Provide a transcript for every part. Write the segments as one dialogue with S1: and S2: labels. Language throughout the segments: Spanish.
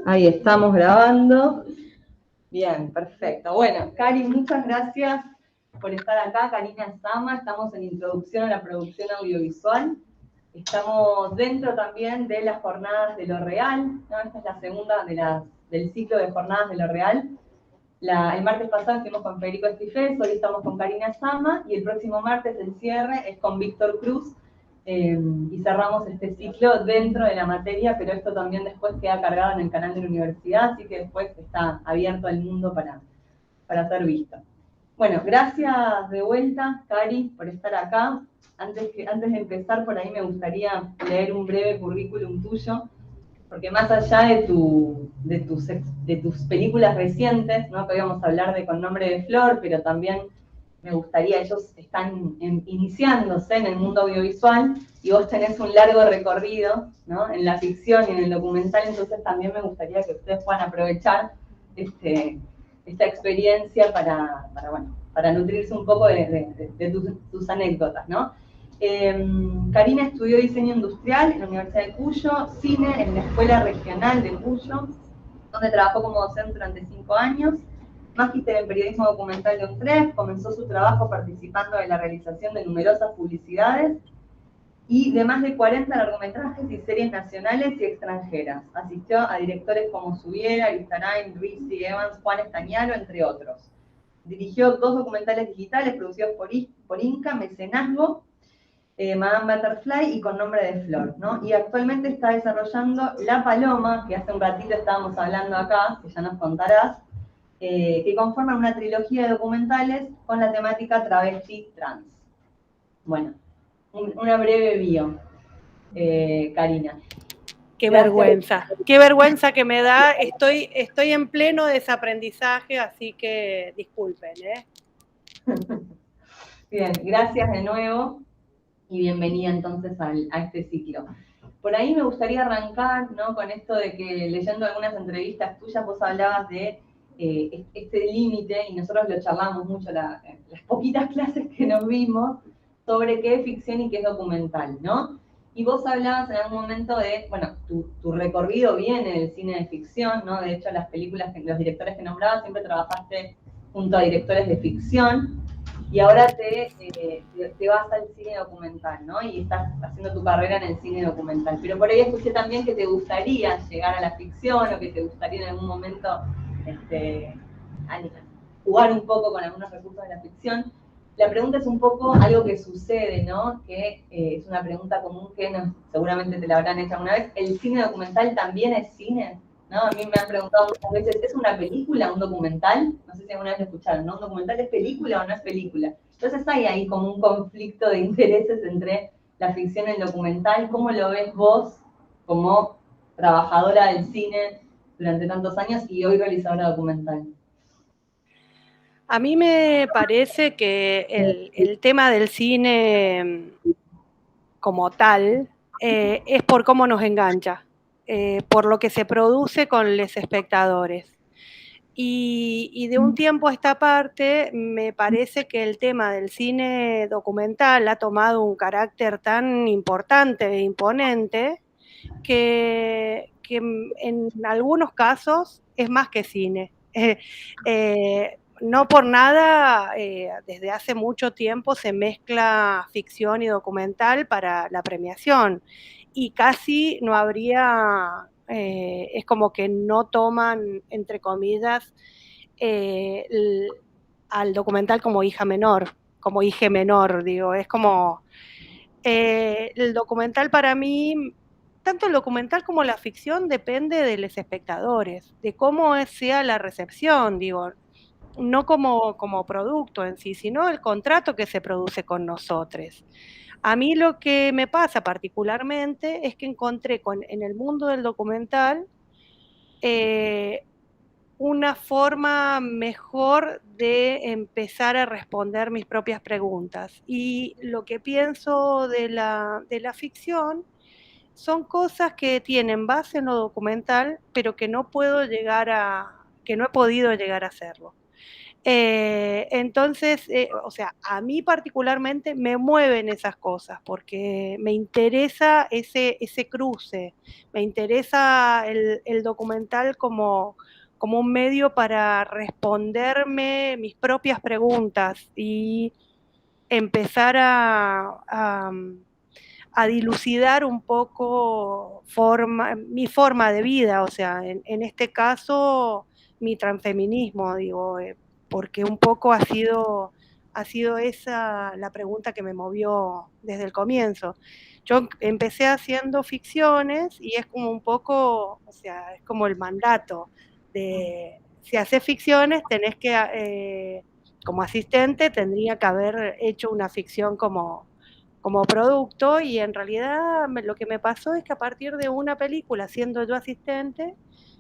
S1: Ahí estamos grabando. Bien, perfecto. Bueno, Cari, muchas gracias por estar acá. Karina Sama, estamos en Introducción a la Producción Audiovisual. Estamos dentro también de las jornadas de lo real, ¿no? Esta es la segunda del ciclo de jornadas de lo real. El martes pasado estuvimos con Federico Estifés, hoy estamos con Karina Sama y el próximo martes el cierre es con Víctor Cruz y cerramos este ciclo dentro de la materia, pero esto también después queda cargado en el canal de la universidad, así que después está abierto al mundo para ser visto. Bueno, gracias de vuelta, Cari, por estar acá. Antes de empezar, por ahí me gustaría leer un breve currículum tuyo, porque más allá de tus películas recientes, ¿no? Que íbamos a hablar de Con Nombre de Flor, pero también me gustaría, ellos están iniciándose en el mundo audiovisual y vos tenés un largo recorrido, ¿no? En la ficción y en el documental, entonces también me gustaría que ustedes puedan aprovechar esta experiencia para nutrirse un poco de tus anécdotas, ¿no? Karina estudió diseño industrial en la Universidad de Cuyo, cine en la Escuela Regional de Cuyo, donde trabajó como docente durante 5 años, magíster en periodismo documental de UNTREF, comenzó su trabajo participando en la realización de numerosas publicidades y de más de 40 largometrajes y series nacionales y extranjeras. Asistió a directores como Subiera, Aristarain, Rizzi, Evans, Juan Estañaro, entre otros. Dirigió 2 documentales digitales producidos por Inca, Mecenazgo, Madame Butterfly y Con Nombre de Flor, ¿no? Y actualmente está desarrollando La Paloma, que hace un ratito estábamos hablando acá, que ya nos contarás, que conforman una trilogía de documentales con la temática travesti trans. Bueno, una breve bio, Karina. Gracias.
S2: Qué vergüenza que me da. Estoy en pleno desaprendizaje, así que disculpen, ¿eh?
S1: Bien, gracias de nuevo y bienvenida entonces a este ciclo. Por ahí me gustaría arrancar, ¿no? Con esto de que leyendo algunas entrevistas tuyas vos hablabas de este límite, y nosotros lo charlamos mucho las poquitas clases que nos vimos, sobre qué es ficción y qué es documental, ¿no? Y vos hablabas en algún momento de, bueno, tu recorrido viene del cine de ficción, ¿no? De hecho, las películas, los directores que nombrabas, siempre trabajaste junto a directores de ficción, y ahora te vas al cine documental, ¿no? Y estás haciendo tu carrera en el cine documental. Pero por ahí escuché también que te gustaría llegar a la ficción o que te gustaría en algún momento jugar un poco con algunos recursos de la ficción. La pregunta es un poco algo que sucede, ¿no? Que es una pregunta común que seguramente te la habrán hecho alguna vez. ¿El cine documental también es cine? ¿No? A mí me han preguntado muchas veces, ¿es una película, un documental? No sé si alguna vez lo escucharon, ¿no? ¿Un documental es película o no es película? Entonces hay ahí como un conflicto de intereses entre la ficción y el documental. ¿Cómo lo ves vos como trabajadora del cine durante tantos años y hoy realizadora documental?
S2: A mí me parece que el tema del cine como tal es por cómo nos engancha, por lo que se produce con los espectadores. Y de un tiempo a esta parte me parece que el tema del cine documental ha tomado un carácter tan importante e imponente que en algunos casos es más que cine. No por nada, desde hace mucho tiempo se mezcla ficción y documental para la premiación y casi no habría, es como que no toman, entre comillas, al documental como hija menor, como hija menor, digo, es como el documental para mí, tanto el documental como la ficción depende de los espectadores, de cómo sea la recepción, digo, no como producto en sí, sino el contrato que se produce con nosotros. A mí lo que me pasa particularmente es que encontré en el mundo del documental una forma mejor de empezar a responder mis propias preguntas. Y lo que pienso de la ficción son cosas que tienen base en lo documental, pero que no puedo llegar a, que no he podido llegar a hacerlo. Entonces, o sea, a mí particularmente me mueven esas cosas porque me interesa ese cruce, me interesa el documental como un medio para responderme mis propias preguntas y empezar a dilucidar un poco mi forma de vida, o sea, en este caso mi transfeminismo, digo, porque un poco ha sido esa la pregunta que me movió desde el comienzo. Yo empecé haciendo ficciones y es como un poco, o sea, es como el mandato de, si haces ficciones tenés que, como asistente, tendría que haber hecho una ficción como producto, y en realidad lo que me pasó es que a partir de una película, siendo yo asistente,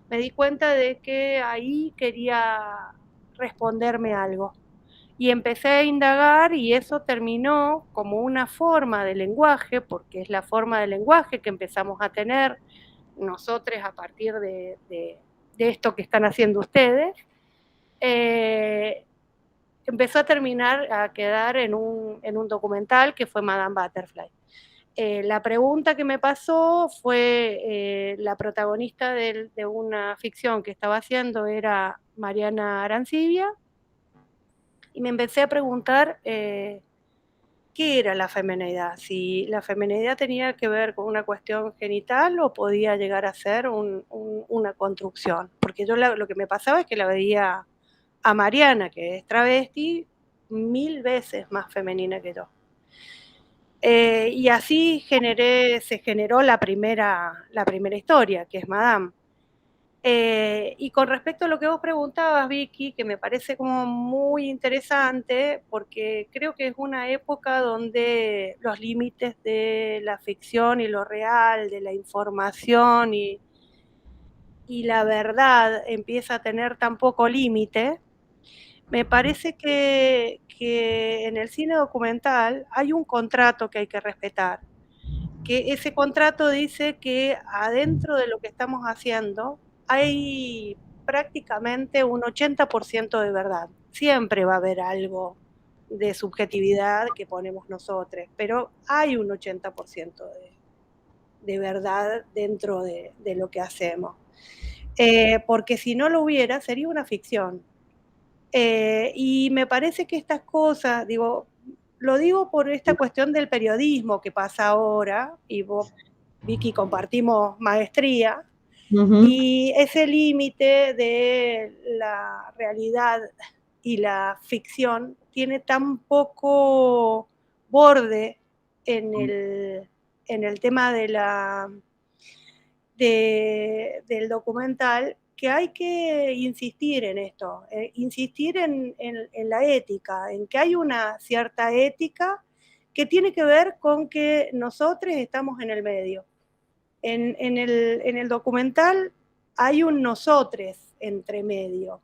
S2: me di cuenta de que ahí quería responderme algo. Y empecé a indagar y eso terminó como una forma de lenguaje, porque es la forma de lenguaje que empezamos a tener nosotros a partir de esto que están haciendo ustedes. Empezó a quedar en un documental que fue Madame Butterfly. La pregunta que me pasó fue, la protagonista de una ficción que estaba haciendo era Mariana Arancibia, y me empecé a preguntar qué era la feminidad, si la feminidad tenía que ver con una cuestión genital o podía llegar a ser una construcción, porque yo lo que me pasaba es que la veía a Mariana, que es travesti, 1000 veces más femenina que yo. Y así se generó la primera historia, que es Madame. Y con respecto a lo que vos preguntabas, Vicky, que me parece como muy interesante, porque creo que es una época donde los límites de la ficción y lo real, de la información y la verdad empieza a tener tan poco límite. Me parece que en el cine documental hay un contrato que hay que respetar, que ese contrato dice que adentro de lo que estamos haciendo hay prácticamente un 80% de verdad. Siempre va a haber algo de subjetividad que ponemos nosotros, pero hay un 80% de verdad dentro de lo que hacemos. Porque si no lo hubiera, sería una ficción. Y me parece que estas cosas, lo digo por esta cuestión del periodismo que pasa ahora, y vos, Vicky, compartimos maestría, y ese límite de la realidad y la ficción tiene tan poco borde en el tema del documental, que hay que insistir en esto, insistir en la ética, en que hay una cierta ética que tiene que ver con que nosotros estamos en el medio. En el documental hay un nosotros entre medio.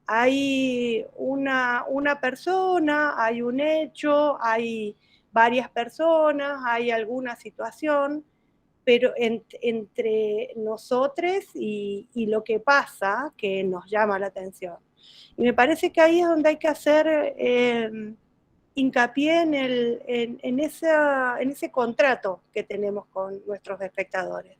S2: Hay una persona, hay un hecho, hay varias personas, hay alguna situación, pero entre nosotros y lo que pasa que nos llama la atención. Y me parece que ahí es donde hay que hacer hincapié en ese contrato que tenemos con nuestros espectadores.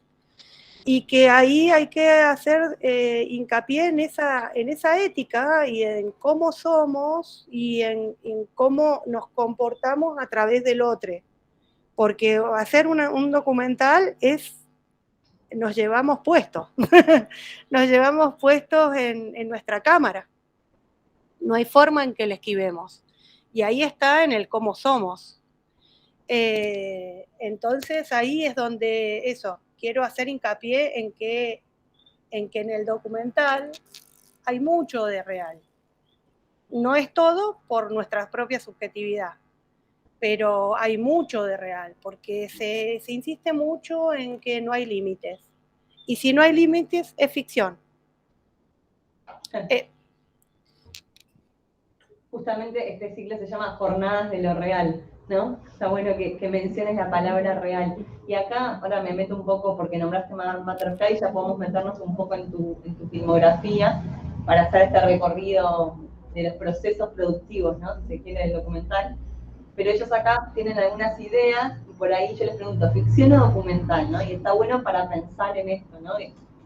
S2: Y que ahí hay que hacer hincapié en esa ética y en cómo somos y en cómo nos comportamos a través del otro. Porque hacer un documental nos llevamos puestos, nos llevamos puestos en nuestra cámara. No hay forma en que le esquivemos. Y ahí está en el cómo somos. Entonces ahí es donde quiero hacer hincapié en que en el documental hay mucho de real. No es todo por nuestra propia subjetividad, pero hay mucho de real, porque se insiste mucho en que no hay límites. Y si no hay límites, es ficción.
S1: Justamente este ciclo se llama Jornadas de lo Real, ¿no? Está bueno que menciones la palabra real. Y acá, ahora me meto un poco, porque nombraste Madame Butterfly, ya podemos meternos un poco en tu filmografía para hacer este recorrido los procesos productivos, ¿no? Si se quiere, del documental. Pero ellos acá tienen algunas ideas y por ahí yo les pregunto, ¿ficción o documental? ¿No? Y está bueno para pensar en esto, ¿no?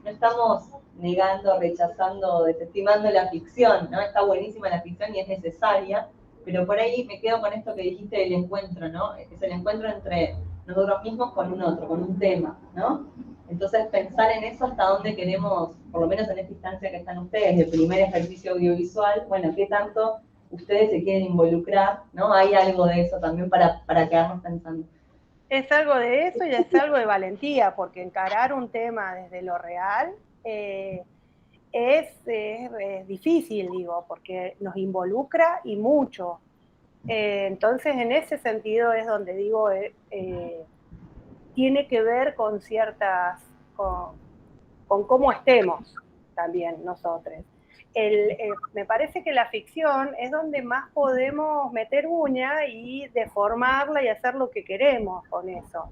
S1: No estamos negando, rechazando, desestimando la ficción, ¿no? Está buenísima la ficción y es necesaria, pero por ahí me quedo con esto que dijiste del encuentro, ¿no? Es el encuentro entre nosotros mismos con un otro, con un tema, ¿no? Entonces pensar en eso hasta dónde queremos, por lo menos en esta instancia que están ustedes, el primer ejercicio audiovisual, bueno, ¿qué tanto ustedes se quieren involucrar? ¿No? Hay algo de eso también para quedarnos pensando.
S2: Es algo de eso y es algo de valentía, porque encarar un tema desde lo real es difícil, digo, porque nos involucra y mucho. Entonces, en ese sentido es donde digo, tiene que ver con con cómo estemos también nosotros. Me parece que la ficción es donde más podemos meter uña y deformarla y hacer lo que queremos con eso.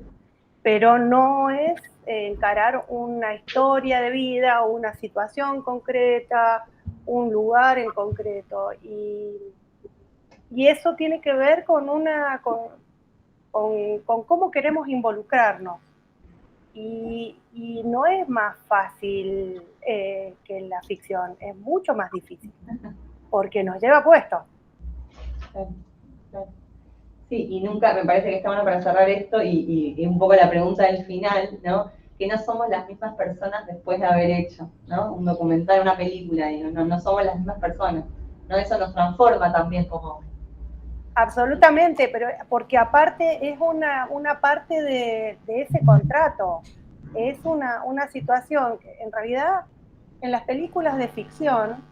S2: Pero no es encarar una historia de vida o una situación concreta, un lugar en concreto. Y eso tiene que ver con cómo queremos involucrarnos. Y no es más fácil que la ficción, es mucho más difícil, porque nos lleva puesto.
S1: Sí, y nunca, me parece que está bueno para cerrar esto y un poco la pregunta del final, ¿no? Que no somos las mismas personas después de haber hecho, ¿no? Un documental, una película, y no somos las mismas personas, ¿no? Eso nos transforma también como...
S2: Absolutamente, pero porque aparte es una parte de ese contrato, es una situación que en realidad en las películas de ficción,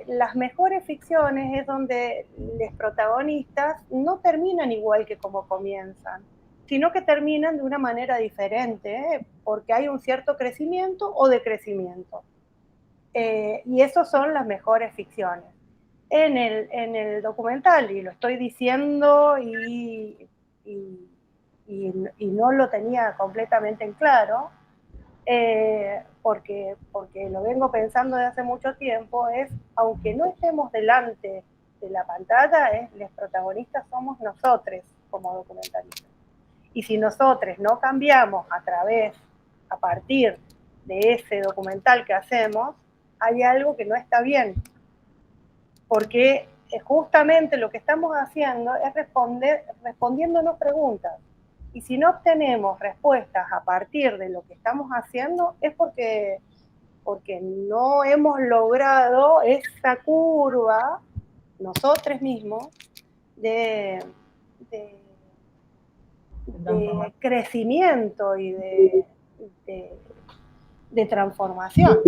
S2: las mejores ficciones es donde los protagonistas no terminan igual que como comienzan, sino que terminan de una manera diferente, porque hay un cierto crecimiento o decrecimiento. Y esas son las mejores ficciones. En el documental, y lo estoy diciendo y no lo tenía completamente en claro, porque lo vengo pensando desde hace mucho tiempo, es, aunque no estemos delante de la pantalla, los protagonistas somos nosotros como documentalistas. Y si nosotros no cambiamos a partir de ese documental que hacemos, hay algo que no está bien. Porque justamente lo que estamos haciendo es respondiéndonos preguntas. Y si no obtenemos respuestas a partir de lo que estamos haciendo, es porque no hemos logrado esa curva, nosotros mismos, de crecimiento y de transformación.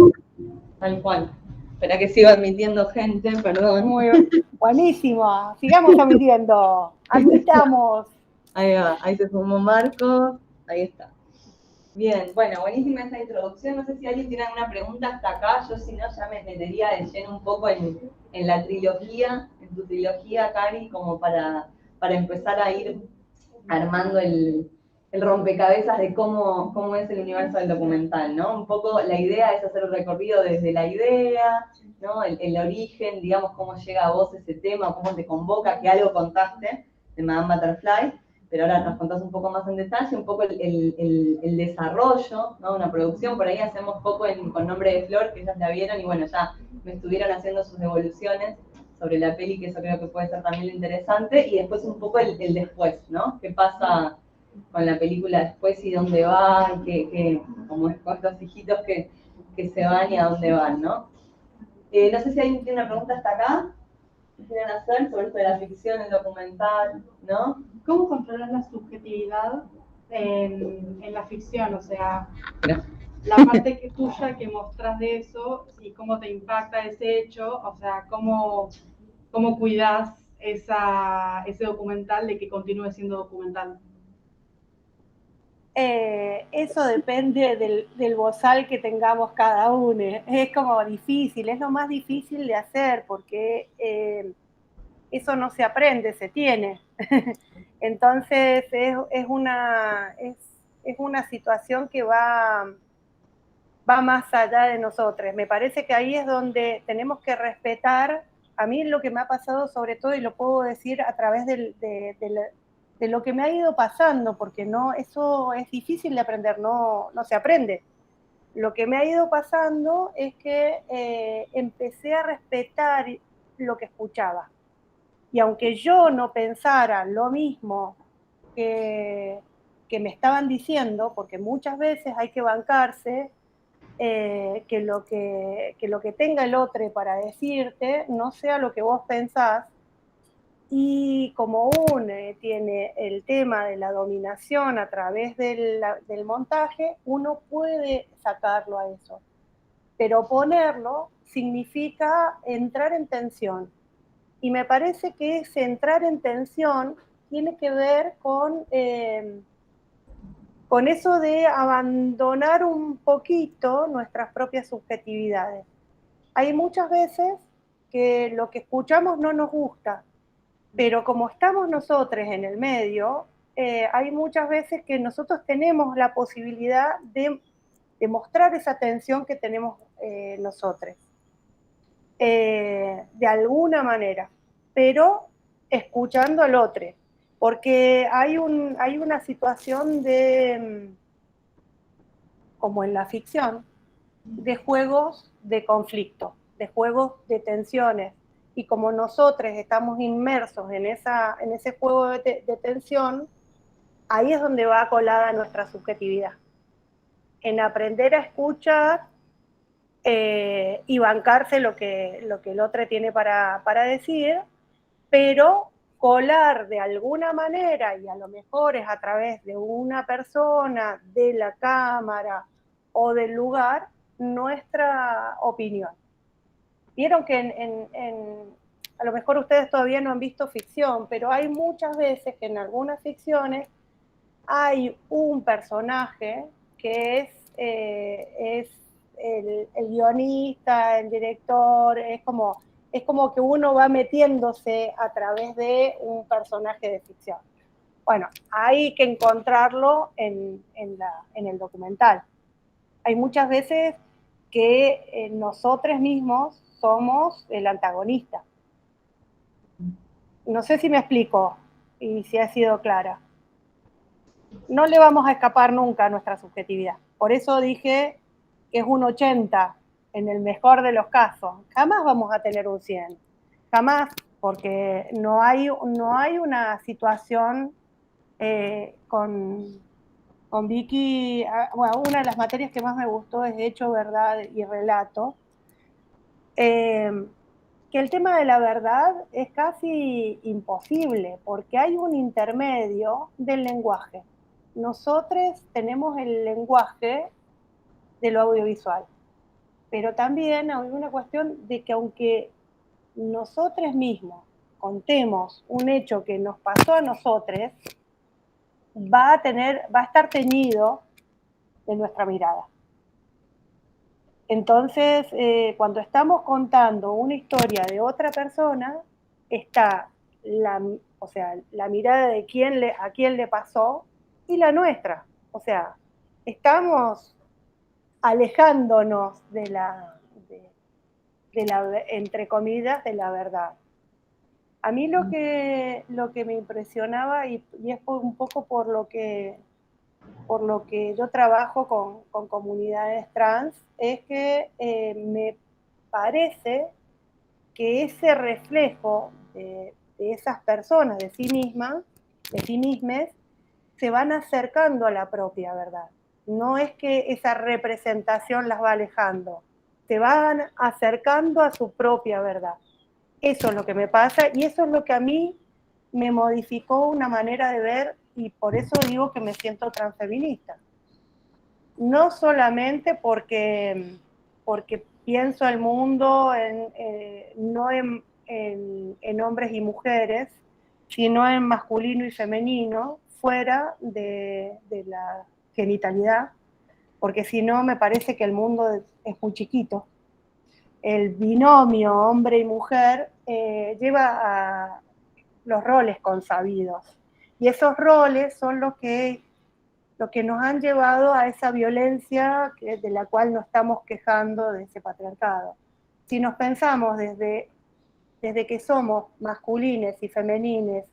S1: Tal cual. Espera que siga admitiendo gente, perdón.
S2: Muy buenísimo. Sigamos admitiendo. Admitamos.
S1: Ahí va, ahí se sumó Marcos. Ahí está. Bien, bueno, buenísima esta introducción. No sé si alguien tiene alguna pregunta hasta acá. Yo, si no, ya me metería de lleno un poco en la trilogía, en tu trilogía, Cari, como para empezar a ir armando el rompecabezas de cómo es el universo del documental, ¿no? Un poco la idea es hacer un recorrido desde la idea, ¿no? El origen, digamos, cómo llega a vos ese tema, cómo te convoca, que algo contaste de Madame Butterfly, pero ahora nos contás un poco más en detalle, un poco el desarrollo, ¿no? Una producción, por ahí hacemos poco con Nombre de Flor, que ellas la vieron y bueno, ya me estuvieron haciendo sus devoluciones sobre la peli, que eso creo que puede ser también lo interesante, y después un poco el después, ¿no? ¿Qué pasa con la película después y dónde va, como estos hijitos que se van y a dónde van, ¿no? No sé si alguien tiene una pregunta hasta acá, que quieran hacer sobre esto de la ficción, el documental, ¿no?
S3: ¿Cómo controlar la subjetividad en la ficción? O sea, la parte tuya que mostrás de eso y cómo te impacta ese hecho, o sea, cómo cuidás ese documental de que continúe siendo documental.
S2: Eso depende del bozal que tengamos cada uno. Es como difícil, es lo más difícil de hacer porque eso no se aprende, se tiene. Entonces es una situación que va más allá de nosotros. Me parece que ahí es donde tenemos que respetar a mí lo que me ha pasado sobre todo, y lo puedo decir a través de lo que me ha ido pasando, porque no, eso es difícil de aprender, no se aprende. Lo que me ha ido pasando es que empecé a respetar lo que escuchaba. Y aunque yo no pensara lo mismo que me estaban diciendo, porque muchas veces hay que bancarse que lo que tenga el otro para decirte no sea lo que vos pensás. Y como UNE tiene el tema de la dominación a través del montaje, uno puede sacarlo a eso. Pero ponerlo significa entrar en tensión. Y me parece que ese entrar en tensión tiene que ver con eso de abandonar un poquito nuestras propias subjetividades. Hay muchas veces que lo que escuchamos no nos gusta, pero como estamos nosotros en el medio, hay muchas veces que nosotros tenemos la posibilidad de mostrar esa tensión que tenemos nosotros, de alguna manera, pero escuchando al otro, porque hay una situación de, como en la ficción, de juegos de conflicto, de juegos de tensiones, y como nosotros estamos inmersos en ese juego de tensión, ahí es donde va colada nuestra subjetividad, en aprender a escuchar y bancarse lo que el otro tiene para decir, pero colar de alguna manera, y a lo mejor es a través de una persona, de la cámara o del lugar, nuestra opinión. Vieron que a lo mejor ustedes todavía no han visto ficción, pero hay muchas veces que en algunas ficciones hay un personaje que es el guionista, el director, es como que uno va metiéndose a través de un personaje de ficción. Bueno, hay que encontrarlo en el documental. Hay muchas veces que nosotros mismos somos el antagonista. No sé si me explico y si ha sido clara. No le vamos a escapar nunca a nuestra subjetividad. Por eso dije que es un 80 en el mejor de los casos. Jamás vamos a tener un 100. Jamás, porque no hay una situación con Vicky. Bueno, una de las materias que más me gustó es Hecho, Verdad y Relato. Que el tema de la verdad es casi imposible, porque hay un intermedio del lenguaje. Nosotros tenemos el lenguaje de lo audiovisual, pero también hay una cuestión de que aunque nosotros mismos contemos un hecho que nos pasó a nosotros, va a estar teñido de nuestra mirada. Entonces, cuando estamos contando una historia de otra persona, está la mirada de a quién le pasó y la nuestra. O sea, estamos alejándonos de la entre comillas, de la verdad. A mí lo que me impresionaba, y es un poco por lo que yo trabajo con comunidades trans, es que me parece que ese reflejo de esas personas, de sí mismas, se van acercando a la propia verdad. No es que esa representación las va alejando, se van acercando a su propia verdad. Eso es lo que me pasa y eso es lo que a mí me modificó una manera de ver, y por eso digo que me siento transfeminista. No solamente porque pienso el mundo no en hombres y mujeres, sino en masculino y femenino, fuera de la genitalidad, porque si no me parece que el mundo es muy chiquito. El binomio hombre y mujer lleva a los roles consabidos, y esos roles son lo que nos han llevado a esa violencia de la cual nos estamos quejando, de ese patriarcado. Si nos pensamos desde desde que somos masculines y femenines,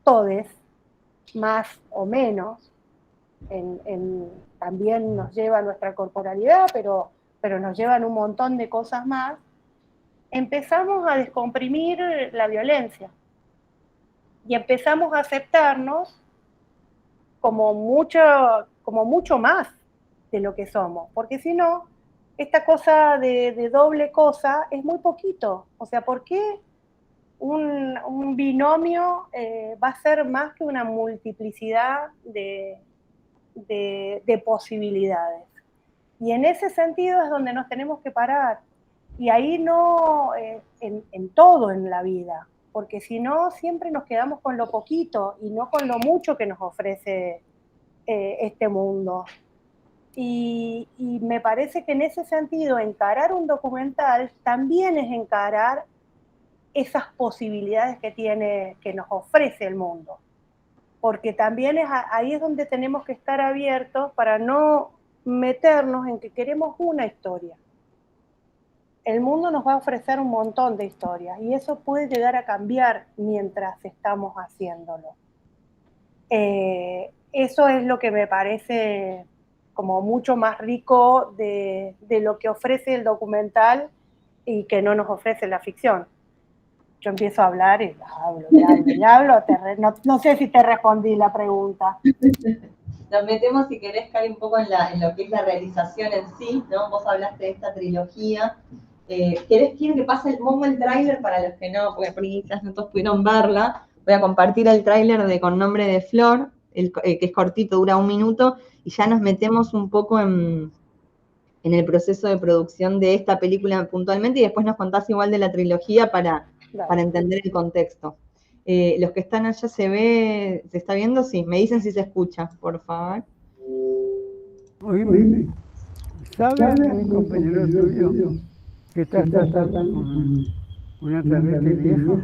S2: todes, más o menos, también nos lleva nuestra corporalidad, pero nos llevan un montón de cosas más, empezamos a descomprimir la violencia y empezamos a aceptarnos como mucho más de lo que somos, porque si no, esta cosa de doble cosa es muy poquito. O sea, ¿por qué un binomio va a ser más que una multiplicidad de posibilidades? Y en ese sentido es donde nos tenemos que parar. Y ahí no, en todo en la vida, porque si no, siempre nos quedamos con lo poquito y no con lo mucho que nos ofrece este mundo. Y me parece que en ese sentido, encarar un documental también es encarar esas posibilidades que nos ofrece el mundo. Porque también ahí es donde tenemos que estar abiertos para no meternos en que queremos una historia. El mundo nos va a ofrecer un montón de historias y eso puede llegar a cambiar mientras estamos haciéndolo. Eso es lo que me parece como mucho más rico de lo que ofrece el documental y que no nos ofrece la ficción. Yo empiezo a hablar y hablo. No sé si te respondí la pregunta.
S1: Nos metemos, si querés, Cari, un poco en lo que es la realización en sí, ¿no? Vos hablaste de esta trilogía. ¿Quieren que pase el tráiler para los que no, porque quizás no todos pudieron verla? Voy a compartir el tráiler de Con nombre de Flor, que es cortito, dura 1 minuto, y ya nos metemos un poco en el proceso de producción de esta película puntualmente, y después nos contás igual de la trilogía para entender el contexto. Los que están allá, ¿se está viendo? Sí, me dicen si se escucha, por favor.
S4: Oíme, ¿sabe un compañero tuyo que está tratando con una travesti vieja?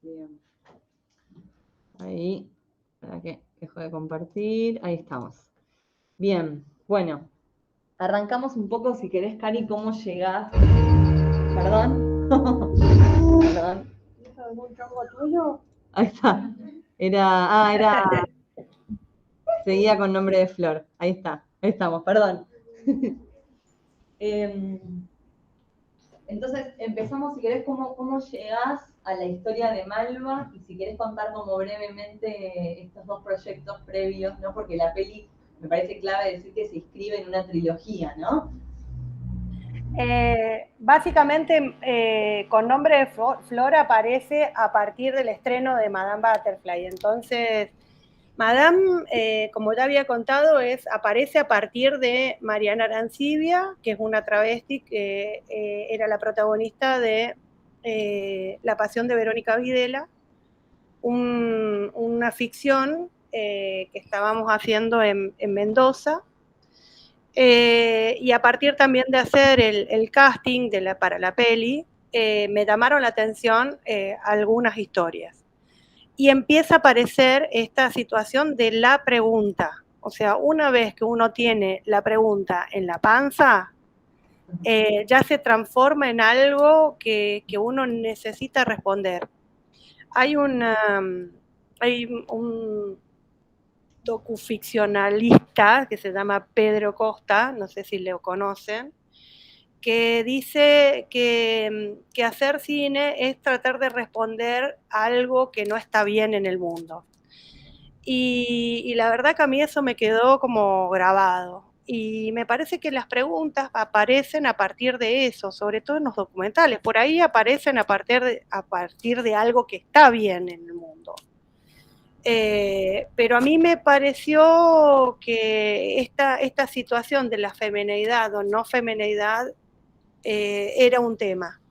S1: Bien. Ahí, para que dejo de compartir, ahí estamos. Bien, bueno, arrancamos un poco, si querés, Cari, cómo llegás. Perdón. Perdón.
S2: ¿Es algún chongo tuyo?
S1: Ahí está. Era. Seguía Con nombre de Flor. Ahí está. Ahí estamos, perdón. Entonces, empezamos, si querés, cómo llegás a la historia de Malva, y si querés contar como brevemente estos 2 proyectos previos, ¿no? Porque la peli, me parece clave decir que se inscribe en una trilogía, ¿no?
S2: Básicamente, Con nombre de Flor aparece a partir del estreno de Madame Butterfly. Entonces, Madame, como ya había contado, aparece a partir de Mariana Arancibia, que es una travesti que era la protagonista de La pasión de Verónica Videla, una ficción que estábamos haciendo en Mendoza. Y a partir también de hacer el casting para la peli, me llamaron la atención algunas historias. Y empieza a aparecer esta situación de la pregunta. O sea, una vez que uno tiene la pregunta en la panza, ya se transforma en algo que uno necesita responder. Hay un docuficcionalista que se llama Pedro Costa, no sé si lo conocen, que dice que hacer cine es tratar de responder a algo que no está bien en el mundo. Y la verdad que a mí eso me quedó como grabado. Y me parece que las preguntas aparecen a partir de eso, sobre todo en los documentales. Por ahí aparecen a partir de algo que está bien en el mundo. Pero a mí me pareció que esta situación de la femineidad o no femineidad era un tema.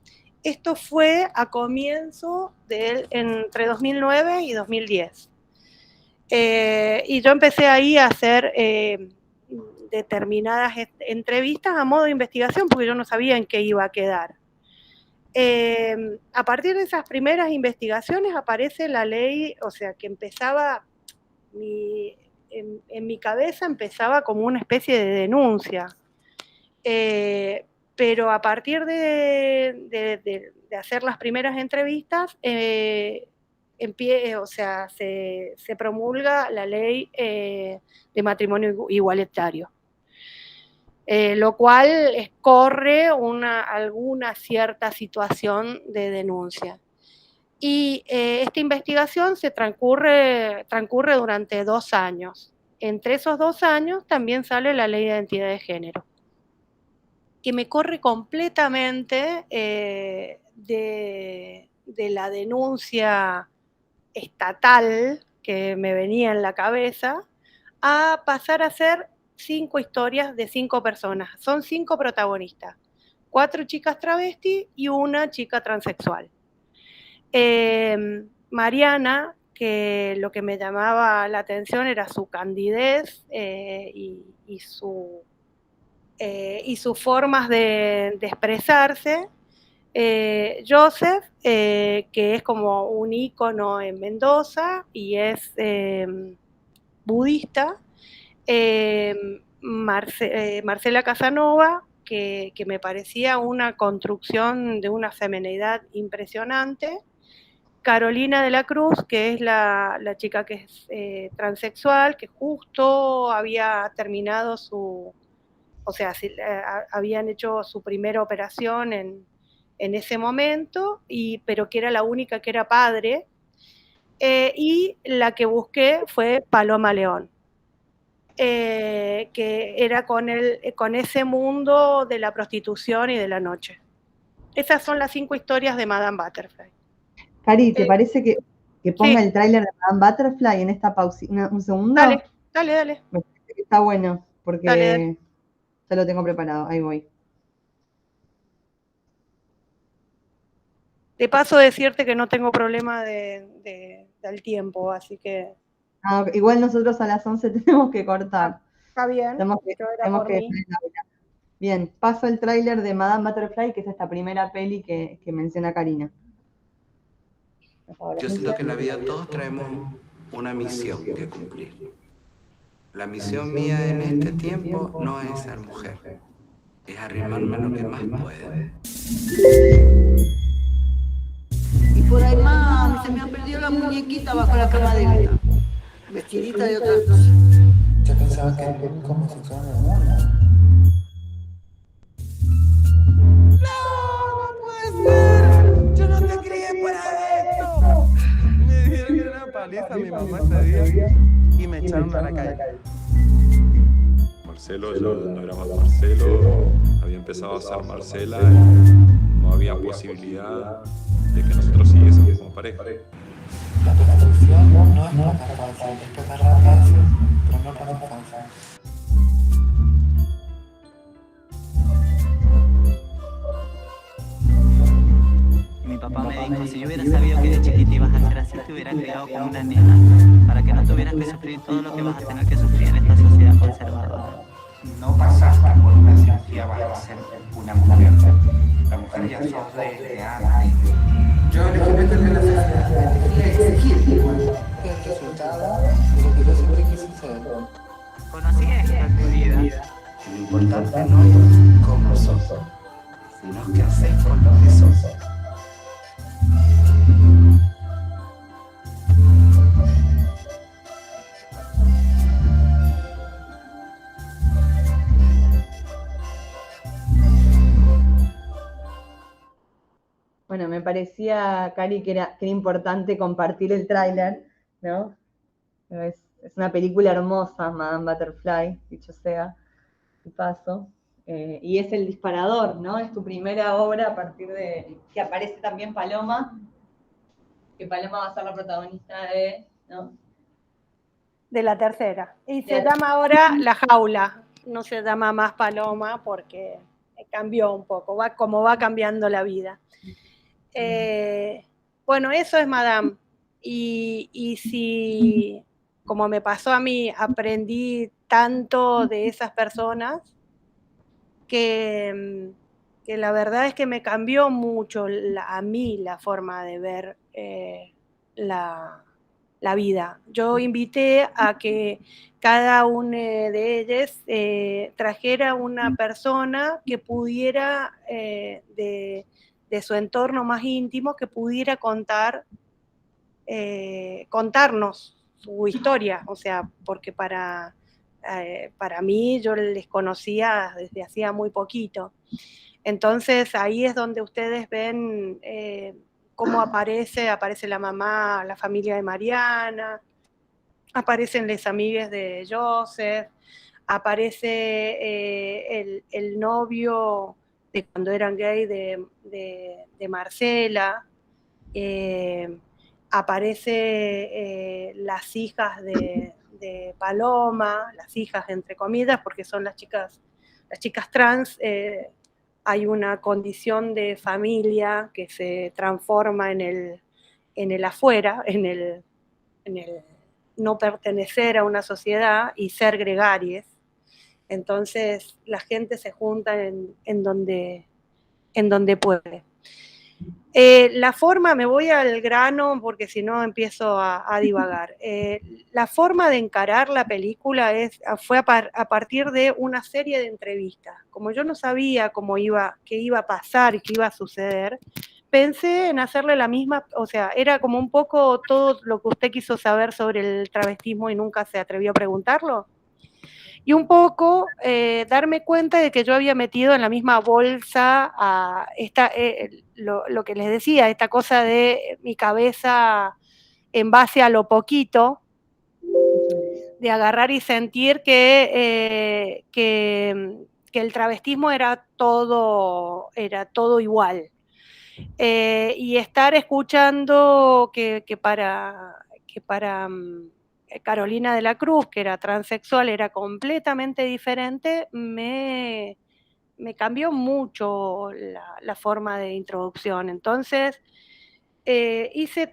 S2: Esto fue a comienzo entre 2009 y 2010. Y yo empecé ahí a hacer determinadas entrevistas a modo de investigación porque yo no sabía en qué iba a quedar. A partir de esas primeras investigaciones aparece la ley, o sea, que empezaba, en mi cabeza empezaba como una especie de denuncia. Pero a partir de hacer las primeras entrevistas, o sea, se promulga la ley de matrimonio igualitario. Lo cual corre alguna cierta situación de denuncia. Y esta investigación transcurre durante 2 años. Entre esos 2 años también sale la ley de identidad de género, que me corre completamente de la denuncia estatal que me venía en la cabeza a pasar a ser 5 historias de 5 personas. Son 5 protagonistas, 4 chicas travestis y 1 chica transexual. Mariana, que lo que me llamaba la atención era su candidez y sus formas de expresarse. Joseph, que es como un ícono en Mendoza y es budista. Marcela Casanova, que me parecía una construcción de una femineidad impresionante. Carolina de la Cruz, que es la chica que es transexual, que justo había terminado habían hecho su primera operación en ese momento, pero que era la única que era padre. Y la que busqué fue Paloma León. Que era con ese mundo de la prostitución y de la noche. Esas son las 5 historias de Madame Butterfly.
S1: Cari, ¿te parece que ponga el tráiler de Madame Butterfly en esta pausa? ¿Un segundo?
S2: Dale.
S1: Me parece que está bueno, porque
S2: dale.
S1: Ya lo tengo preparado, ahí voy.
S2: De paso decirte que no tengo problema del tiempo, así que...
S1: igual nosotros a las 11 tenemos que cortar.
S2: Está bien.
S1: Tenemos que bien, paso el tráiler de Madame Butterfly, que es esta primera peli que menciona Karina.
S5: Yo siento que en la vida todos traemos una misión que cumplir. La misión mía en este tiempo no es ser mujer, es arrimarme lo que más pueda.
S6: Y por ahí, mami, se me ha perdido la muñequita bajo la camadera. Vestidita de otra cosa.
S7: Yo pensaba que era el único homosexual del mundo.
S5: ¡No puede ser! ¡Yo no te crié para esto!
S8: Me dieron una paliza a mi mamá ese día y me echaron a la calle.
S9: Marcelo ya no era más Marcelo, había empezado a ser Marcela y no había posibilidad de que nosotros siguiésemos como pareja.
S7: La penetración no es tocar fácil, es tocarla fácil, pero no tan fácil.
S10: Mi papá me dijo, si yo hubiera sabido que de chiquita ibas a ser así, te hubiera criado como una nena, para que no tuvieras que sufrir todo lo que vas a tener que sufrir en esta sociedad conservadora.
S11: No pasaste por una cirugía, vas a ser una mujer. La mujer ya sos de antes. Yo elegí meterle la sociedad, elegí exigir igual.
S7: El resultado de lo que yo siempre quise ser.
S10: Conocí esto en mi vida.
S5: Lo importante no es cómo sos, sino qué haces con lo que sos.
S1: bueno, me parecía, Cari, que era importante compartir el tráiler, ¿no? Es una película hermosa, Madame Butterfly, dicho sea de paso. Y es El disparador, ¿no? Es tu primera obra a partir de que aparece también Paloma, que Paloma va a ser la protagonista de, ¿no?
S2: De la tercera. Y se llama ahora La Jaula, no se llama más Paloma porque cambió un poco, como va cambiando la vida. Bueno, eso es Madame. Y si, como me pasó a mí, aprendí tanto de esas personas que la verdad es que me cambió mucho a mí la forma de ver la vida. Yo invité a que cada uno de ellos trajera una persona que pudiera, de su entorno más íntimo, que pudiera contarnos su historia, o sea, porque para mí yo les conocía desde hacía muy poquito. Entonces ahí es donde ustedes ven cómo aparece la mamá, la familia de Mariana, aparecen las amigas de Joseph, aparece el novio de cuando eran gay de Marcela, aparece las hijas de Paloma, las hijas entre comillas, porque son las chicas trans. Hay una condición de familia que se transforma en el afuera, en el no pertenecer a una sociedad y ser gregarias. Entonces la gente se junta en donde puede. La forma, me voy al grano porque si no empiezo a divagar. La forma de encarar la película fue a partir de una serie de entrevistas. Como yo no sabía qué iba a pasar y qué iba a suceder, pensé en hacerle la misma, o sea, era como un poco todo lo que usted quiso saber sobre el travestismo y nunca se atrevió a preguntarlo. Y un poco darme cuenta de que yo había metido en la misma bolsa lo que les decía, esta cosa de mi cabeza en base a lo poquito, de agarrar y sentir que el travestismo era todo igual. Y estar escuchando que para Carolina de la Cruz, que era transexual, era completamente diferente, me cambió mucho la forma de introducción. Entonces, hice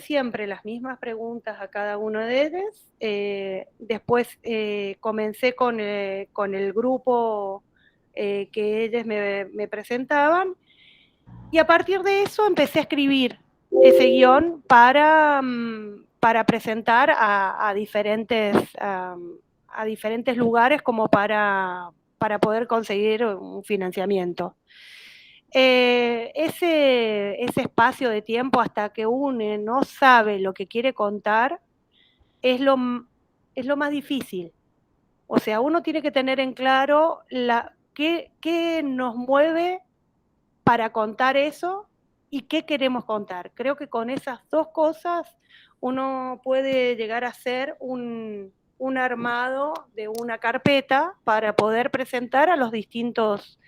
S2: siempre las mismas preguntas a cada uno de ellos. Después comencé con el grupo que ellos me presentaban, y a partir de eso empecé a escribir ese guión para presentar a diferentes lugares como para poder conseguir un financiamiento. Ese espacio de tiempo hasta que uno no sabe lo que quiere contar es lo más difícil. O sea, uno tiene que tener en claro qué nos mueve para contar eso y qué queremos contar. Creo que con esas dos cosas uno puede llegar a hacer un armado de una carpeta para poder presentar a los distintos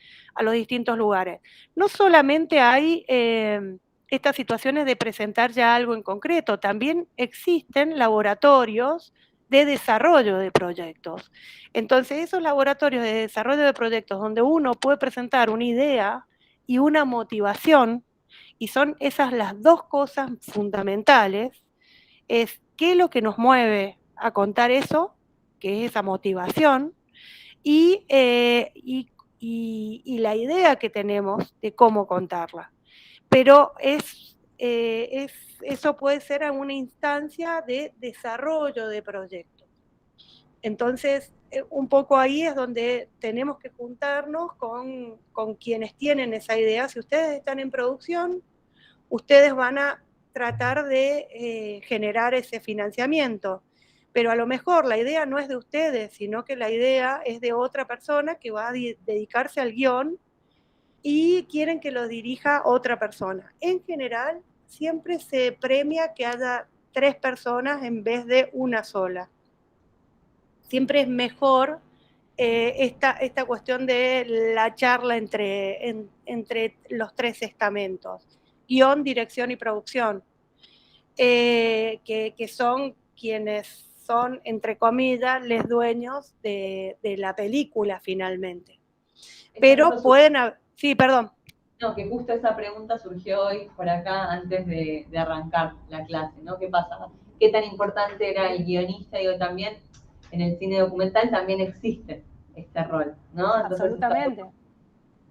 S2: lugares. No solamente hay estas situaciones de presentar ya algo en concreto, también existen laboratorios de desarrollo de proyectos. Entonces, esos laboratorios de desarrollo de proyectos donde uno puede presentar una idea y una motivación, y son esas las dos cosas fundamentales, es qué es lo que nos mueve a contar eso, que es esa motivación, y la idea que tenemos de cómo contarla. Pero eso puede ser en una instancia de desarrollo de proyectos. Entonces, un poco ahí es donde tenemos que juntarnos con quienes tienen esa idea. Si ustedes están en producción, ustedes van a tratar de generar ese financiamiento, pero a lo mejor la idea no es de ustedes, sino que la idea es de otra persona que va a dedicarse al guión y quieren que lo dirija otra persona. En general, siempre se premia que haya 3 personas en vez de una sola. Siempre es mejor esta cuestión de la charla entre los 3 estamentos, guión, dirección y producción, que son quienes son, entre comillas, los dueños de la película finalmente. Pero pueden... Sí, perdón.
S1: No, que justo esa pregunta surgió hoy por acá antes de arrancar la clase, ¿no? ¿Qué pasa? ¿Qué tan importante era el guionista? Digo, también en el cine documental también existe este rol, ¿no? Entonces,
S2: absolutamente.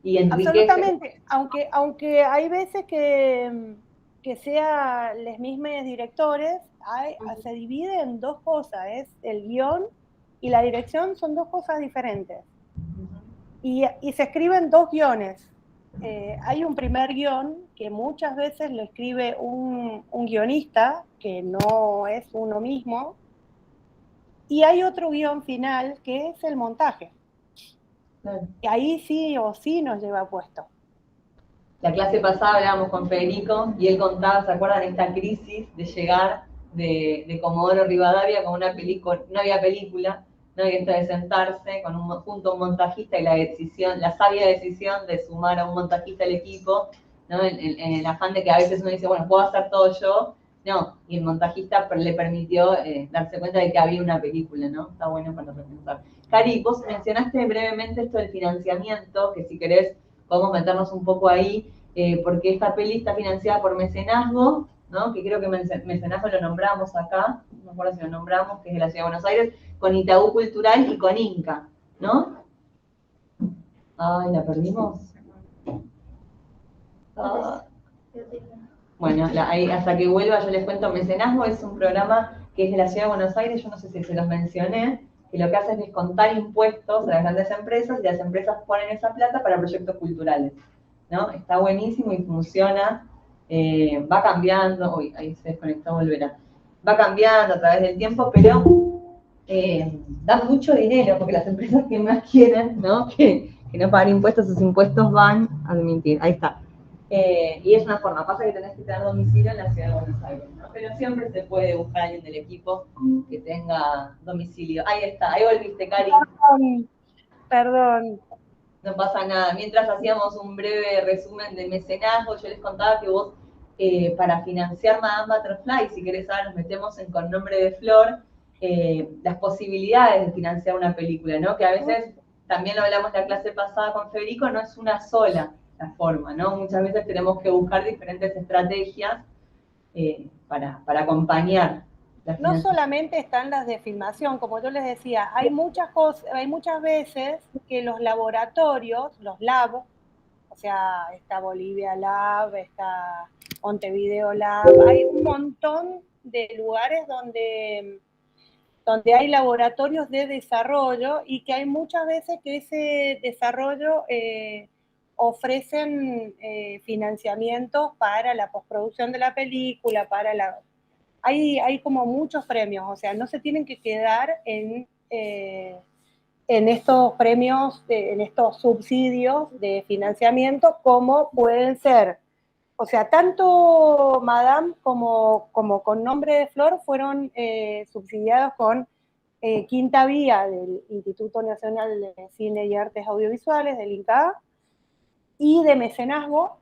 S1: Y enriquece.
S2: Absolutamente, aunque hay veces que sea los mismos directores, se divide en 2 cosas, es el guión y la dirección son 2 cosas diferentes. Y se escriben 2 guiones. Hay un primer guión que muchas veces lo escribe un guionista, que no es uno mismo, y hay otro guión final que es el montaje. Claro. Y ahí sí o sí nos lleva puesto.
S1: La clase pasada hablábamos con Federico y él contaba, ¿se acuerdan? Esta crisis de llegar de Comodoro Rivadavia con una película, no había película, no había esto de sentarse junto a un montajista y la sabia decisión de sumar a un montajista al equipo, ¿no? En el afán de que a veces uno dice, bueno, puedo hacer todo yo, no, y el montajista le permitió darse cuenta de que había una película, ¿no? Está bueno para repensar. Cari, vos mencionaste brevemente esto del financiamiento, que si querés podemos meternos un poco ahí, porque esta peli está financiada por Mecenazgo, ¿no? Que creo que Mecenazgo lo nombramos acá, no me acuerdo si lo nombramos, que es de la Ciudad de Buenos Aires, con Itaú Cultural y con Inca, ¿no? Ay, ¿la perdimos? Bueno, ahí, hasta que vuelva yo les cuento. Mecenazgo es un programa que es de la Ciudad de Buenos Aires, yo no sé si se los mencioné, que lo que hace es descontar impuestos a las grandes empresas y las empresas ponen esa plata para proyectos culturales, ¿no? Está buenísimo y funciona, va cambiando, uy, ahí se desconectó, volverá, va cambiando a través del tiempo, pero da mucho dinero, porque las empresas que más quieren, ¿no? Que no pagan impuestos, sus impuestos van a admitir, ahí está. Y es una forma, pasa que tenés que tener domicilio en la Ciudad de Buenos Aires, ¿no? Pero siempre se puede buscar a alguien del equipo que tenga domicilio. Ahí está, ahí volviste, Cari.
S2: Perdón.
S1: No pasa nada. Mientras hacíamos un breve resumen de Mecenazgo, yo les contaba que vos, para financiar Madame Butterfly, si querés saber, nos metemos en Con Nombre de Flor, las posibilidades de financiar una película, ¿no? Que a veces, también lo hablamos la clase pasada con Federico, no es una sola la forma, ¿no? Muchas veces tenemos que buscar diferentes estrategias para acompañar.
S2: No solamente están las de filmación, como yo les decía, hay muchas cosas, hay muchas veces que los laboratorios, los lab, o sea, está Bolivia Lab, está Montevideo Lab, hay un montón de lugares donde hay laboratorios de desarrollo y que hay muchas veces que ese desarrollo ofrecen financiamientos para la postproducción de la película, para la... Hay como muchos premios, o sea, no se tienen que quedar en estos premios, en estos subsidios de financiamiento, como pueden ser, o sea, tanto Madame como Con Nombre de Flor fueron subsidiados con Quinta Vía del Instituto Nacional de Cine y Artes Audiovisuales, del INCA, y de Mecenazgo.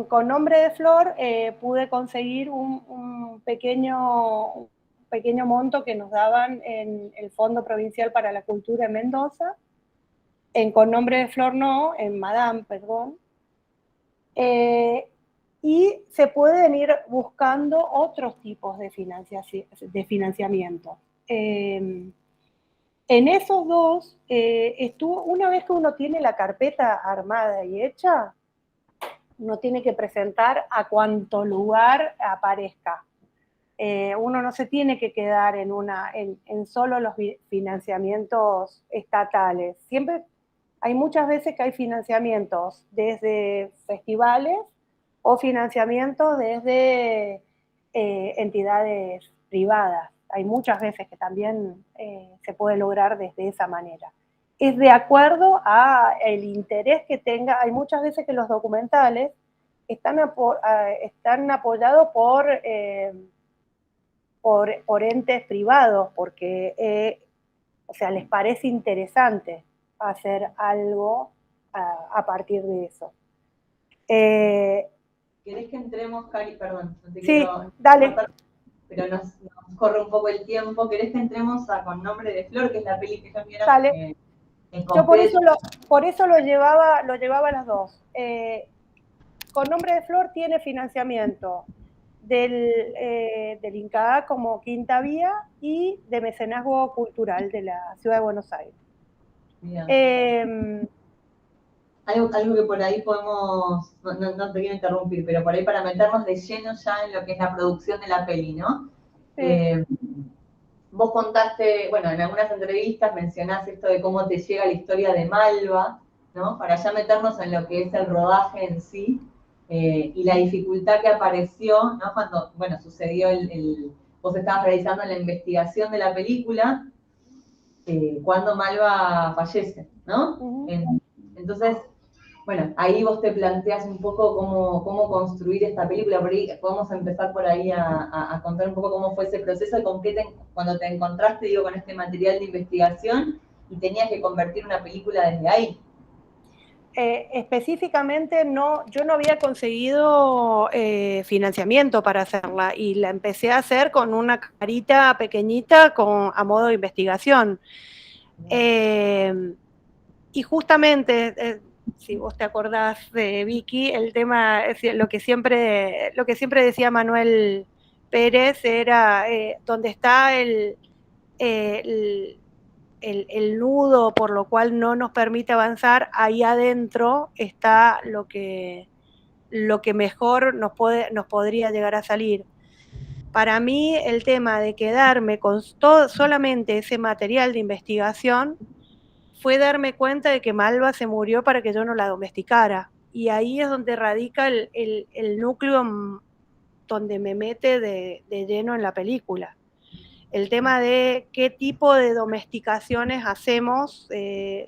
S2: Con Nombre de Flor pude conseguir un pequeño monto que nos daban en el Fondo Provincial para la Cultura en Mendoza. Con Nombre de Flor no, en Madame, perdón. Y se pueden ir buscando otros tipos de financiamiento. En esos dos, una vez que uno tiene la carpeta armada y hecha, uno tiene que presentar a cuanto lugar aparezca. Uno no se tiene que quedar en solo los financiamientos estatales. Siempre hay muchas veces que hay financiamientos desde festivales o financiamientos desde entidades privadas. Hay muchas veces que también se puede lograr desde esa manera. es de acuerdo a el interés que tenga. Hay muchas veces que los documentales están apoyados por entes privados, porque o sea, les parece interesante hacer algo a partir de eso.
S1: ¿Querés que entremos, Cari? Perdón, no te
S2: sí,
S1: quiero
S2: dale.
S1: cortar, pero nos corre un poco el tiempo. ¿Querés que entremos a Con Nombre de Flor, que es la peli que ellos vieron?
S2: Dale.
S1: En
S2: Yo por eso lo llevaba a las dos. Con Nombre de Flor tiene financiamiento del INCAA como Quinta Vía y de mecenazgo cultural de la Ciudad de Buenos Aires.
S1: Algo que por ahí podemos, no te quiero interrumpir, pero por ahí para meternos de lleno ya en lo que es la producción de la peli, ¿no? Sí. Vos contaste, bueno, en algunas entrevistas mencionás esto de cómo te llega la historia de Malva, ¿no? Para ya meternos en lo que es el rodaje en sí, y la dificultad que apareció, ¿no? Cuando, bueno, sucedió vos estabas realizando la investigación de la película, cuando Malva fallece, ¿no? Entonces, bueno, ahí vos te planteas un poco cómo construir esta película. Por ahí podemos empezar por ahí a contar un poco cómo fue ese proceso y con qué cuando te encontraste, digo, con este material de investigación y tenías que convertir una película desde ahí.
S2: Específicamente yo no había conseguido financiamiento para hacerla y la empecé a hacer con una carita pequeñita a modo de investigación. Y justamente, si vos te acordás de Vicky, el tema, lo que siempre decía Manuel Pérez era donde está el nudo por lo cual no nos permite avanzar, ahí adentro está lo que mejor nos podría llegar a salir. Para mí el tema de quedarme con solamente ese material de investigación fue darme cuenta de que Malva se murió para que yo no la domesticara. Y ahí es donde radica el núcleo donde me mete de lleno en la película. El tema de qué tipo de domesticaciones hacemos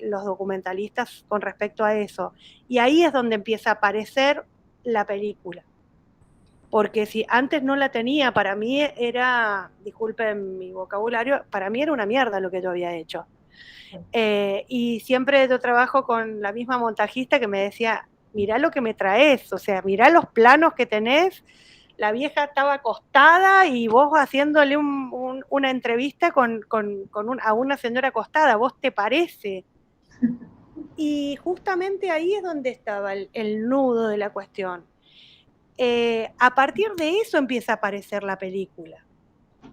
S2: los documentalistas con respecto a eso. Y ahí es donde empieza a aparecer la película. Porque si antes no la tenía, para mí era, disculpen mi vocabulario, para mí era una mierda lo que yo había hecho. Y siempre yo trabajo con la misma montajista que me decía, mirá lo que me traes, o sea, mirá los planos que tenés. La vieja estaba acostada y vos haciéndole una entrevista a una señora acostada, ¿vos te parece? Y justamente ahí es donde estaba el nudo de la cuestión. A partir de eso empieza a aparecer la película,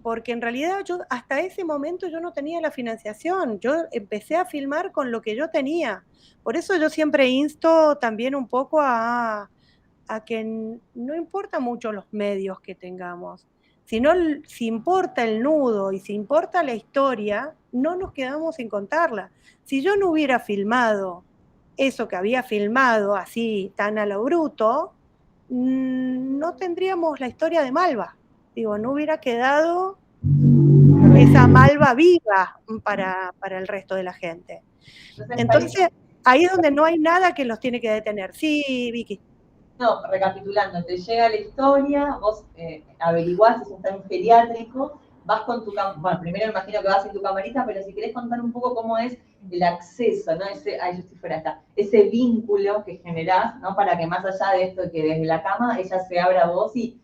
S2: porque en realidad yo hasta ese momento yo no tenía la financiación, yo empecé a filmar con lo que yo tenía. Por eso yo siempre insto también un poco a que no importa mucho los medios que tengamos, sino si importa el nudo y si importa la historia, no nos quedamos sin contarla. Si yo no hubiera filmado eso que había filmado así tan a lo bruto, no tendríamos la historia de Malva. Digo, no hubiera quedado esa Malva viva para el resto de la gente. Entonces, ahí es donde no hay nada que los tiene que detener. Sí, Vicky.
S1: No, recapitulando, te llega la historia, vos averiguás si está en un geriátrico, vas con tu bueno, primero imagino que vas en tu camarita, pero si querés contar un poco cómo es el acceso, ¿no? Ese vínculo que generás, ¿no? Para que más allá de esto, que desde la cama ella se abra a vos y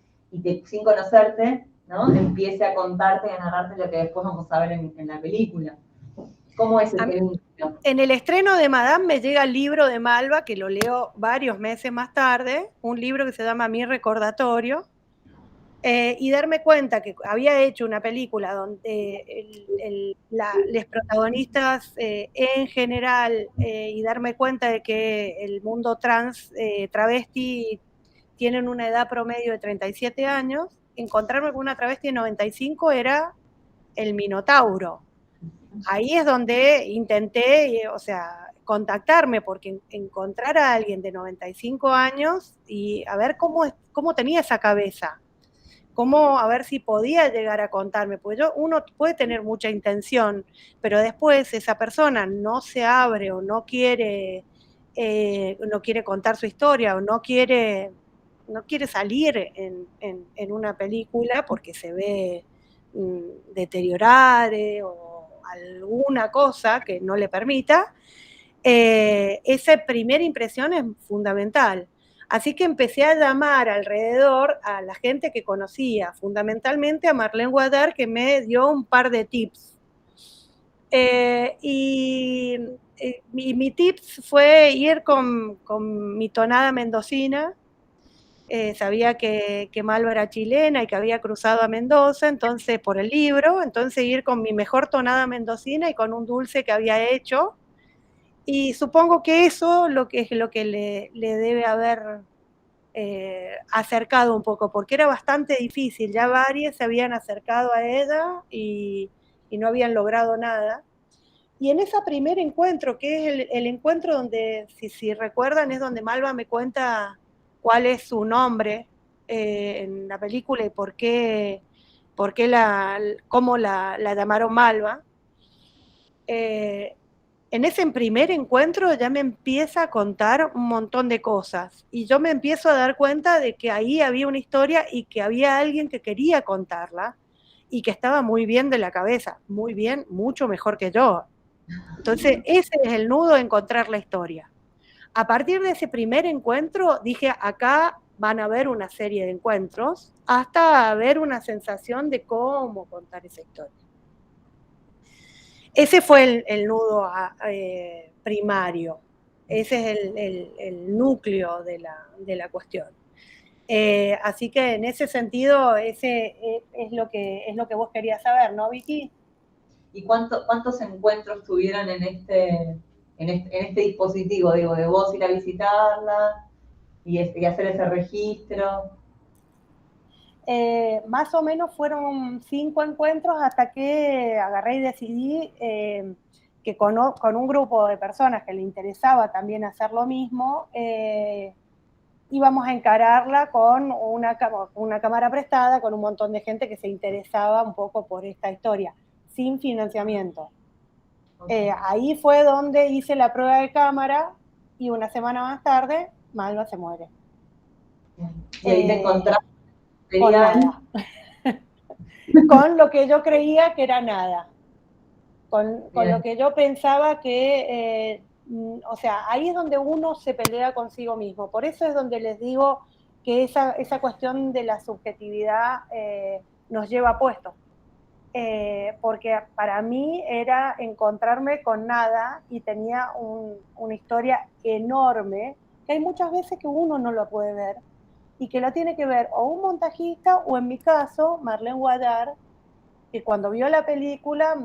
S1: sin conocerte, ¿no? Empiece a contarte y a narrarte lo que después vamos a ver en la película. ¿Cómo es ese vínculo?
S2: En el estreno de Madame me llega el libro de Malva, que lo leo varios meses más tarde, un libro que se llama Mi Recordatorio, y darme cuenta que había hecho una película donde los protagonistas en general, y darme cuenta de que el mundo travesti tienen una edad promedio de 37 años, encontrarme con una travesti de 95 era el Minotauro. Ahí es donde intenté, contactarme, porque encontrar a alguien de 95 años y a ver cómo tenía esa cabeza, cómo a ver si podía llegar a contarme, porque uno puede tener mucha intención, pero después esa persona no se abre o no quiere contar su historia o no quiere salir en una película porque se ve deteriorada o alguna cosa que no le permita, esa primera impresión es fundamental. Así que empecé a llamar alrededor a la gente que conocía, fundamentalmente a Marlene Guadar, que me dio un par de tips. Y mi tips fue ir con mi tonada mendocina. Sabía que Malva era chilena y que había cruzado a Mendoza, entonces por el libro, entonces ir con mi mejor tonada mendocina y con un dulce que había hecho. Y supongo que eso es lo que le debe haber acercado un poco, porque era bastante difícil, ya varias se habían acercado a ella y no habían logrado nada. Y en ese primer encuentro, que es el encuentro donde, si recuerdan, es donde Malva me cuenta cuál es su nombre en la película y cómo la llamaron Malva. En ese primer encuentro ya me empieza a contar un montón de cosas y yo me empiezo a dar cuenta de que ahí había una historia y que había alguien que quería contarla y que estaba muy bien de la cabeza, muy bien, mucho mejor que yo. Entonces ese es el nudo de encontrar la historia. A partir de ese primer encuentro dije, acá van a haber una serie de encuentros hasta haber una sensación de cómo contar esa historia. Ese fue el nudo primario, ese es el núcleo de la cuestión. Así que en ese sentido, ese es lo que vos querías saber, ¿no, Vicky?
S1: ¿Y cuántos encuentros tuvieron en este dispositivo, digo, de vos ir a visitarla y hacer ese registro?
S2: Más o menos fueron 5 encuentros hasta que agarré y decidí que con un grupo de personas que le interesaba también hacer lo mismo, íbamos a encararla con una cámara prestada, con un montón de gente que se interesaba un poco por esta historia, sin financiamiento. Ahí fue donde hice la prueba de cámara y una semana más tarde, Malva se muere.
S1: Y ahí te encontraste.
S2: Con nada. Con lo que yo creía que era nada. Con lo que yo pensaba que, o sea, ahí es donde uno se pelea consigo mismo. Por eso es donde les digo que esa cuestión de la subjetividad nos lleva puesto. Porque para mí era encontrarme con nada y tenía una historia enorme, que hay muchas veces que uno no lo puede ver, y que la tiene que ver o un montajista o, en mi caso, Marlene Guadar, que cuando vio la película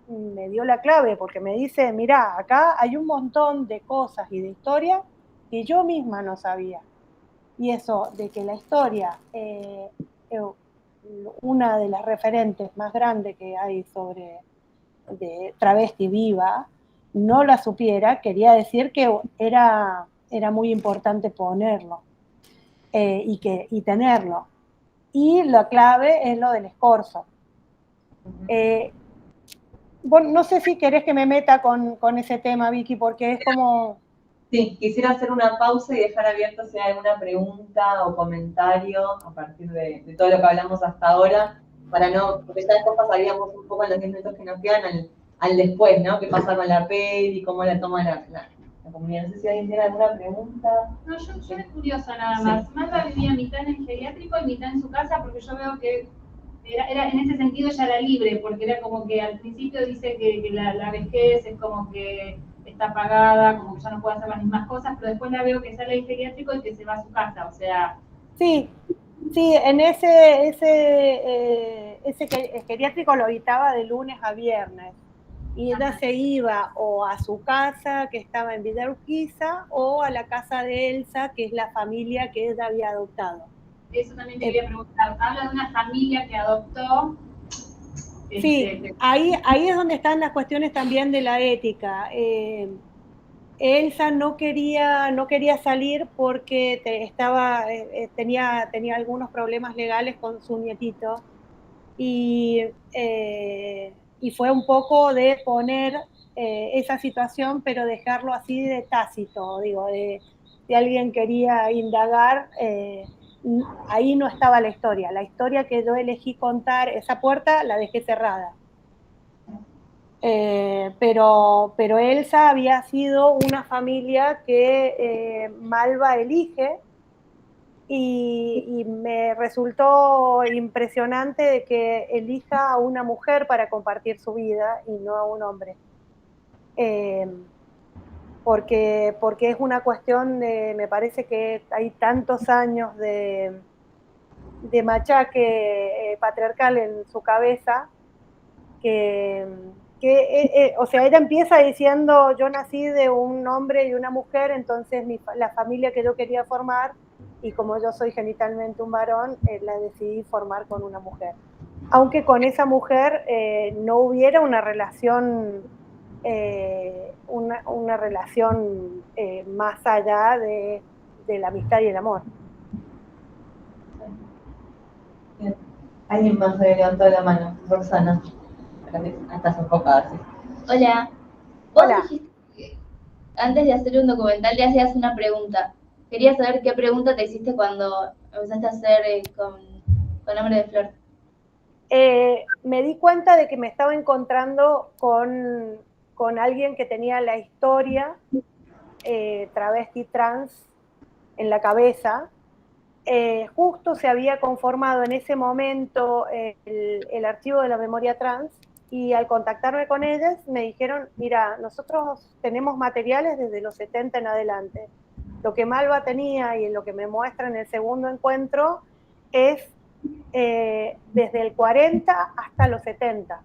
S2: me dio la clave, porque me dice, mirá, acá hay un montón de cosas y de historias que yo misma no sabía. Y eso de que la historia, una de las referentes más grandes que hay de travesti viva, no la supiera, quería decir que era muy importante ponerlo. Y tenerlo. Y la clave es lo del escorzo. Bueno, no sé si querés que me meta con ese tema, Vicky, porque es como...
S1: Sí, quisiera hacer una pausa y dejar abierto si hay alguna pregunta o comentario a partir de todo lo que hablamos hasta ahora, porque ya después pasaríamos un poco en los 10 minutos que nos quedan al después, ¿no? ¿Qué pasa con la peli, cómo la toma la comunidad? No sé si alguien tiene alguna pregunta.
S3: No, yo soy curiosa nada más. Sí. Malva vivía mitad en el geriátrico y mitad en su casa, porque yo veo que era en ese sentido ya era libre, porque era como que al principio dice que la vejez es como que está apagada, como que ya no puede hacer las mismas cosas, pero después la veo que sale del geriátrico y que se va a su casa, o sea...
S2: Sí, en ese geriátrico lo habitaba de lunes a viernes. Y ella se iba o a su casa, que estaba en Villa Urquiza, o a la casa de Elsa, que es la familia que ella había adoptado.
S3: Eso también te quería preguntar. Habla de una familia que adoptó.
S2: Sí, ahí es donde están las cuestiones también de la ética. Elsa no quería salir porque tenía algunos problemas legales con su nietito y fue un poco de poner esa situación, pero dejarlo así de tácito, digo, si alguien quería indagar, ahí no estaba la historia que yo elegí contar, esa puerta la dejé cerrada. Pero Elsa había sido una familia que Malva elige y me resultó impresionante de que elija a una mujer para compartir su vida y no a un hombre. Porque es una cuestión de, me parece que hay tantos años de machaque patriarcal en su cabeza que o sea, ella empieza diciendo, yo nací de un hombre y una mujer, entonces la familia que yo quería formar, y como yo soy genitalmente un varón, la decidí formar con una mujer. Aunque con esa mujer no hubiera una relación, una relación más allá de la amistad y el amor.
S1: Bien. ¿Alguien más había levantado la mano? Roxana. Estás enfocada, sí.
S12: Hola. Vos
S2: Hola.
S12: dijiste que antes de hacer un documental te hacías una pregunta. Quería saber qué pregunta te hiciste cuando empezaste a hacer con Nombre de Flor.
S2: Me di cuenta de que me estaba encontrando con alguien que tenía la historia travesti trans en la cabeza. Justo se había conformado en ese momento el archivo de la memoria trans, y al contactarme con ellas me dijeron, mira, nosotros tenemos materiales desde los 70 en adelante. Lo que Malva tenía y lo que me muestra en el segundo encuentro es desde el 40 hasta los 70.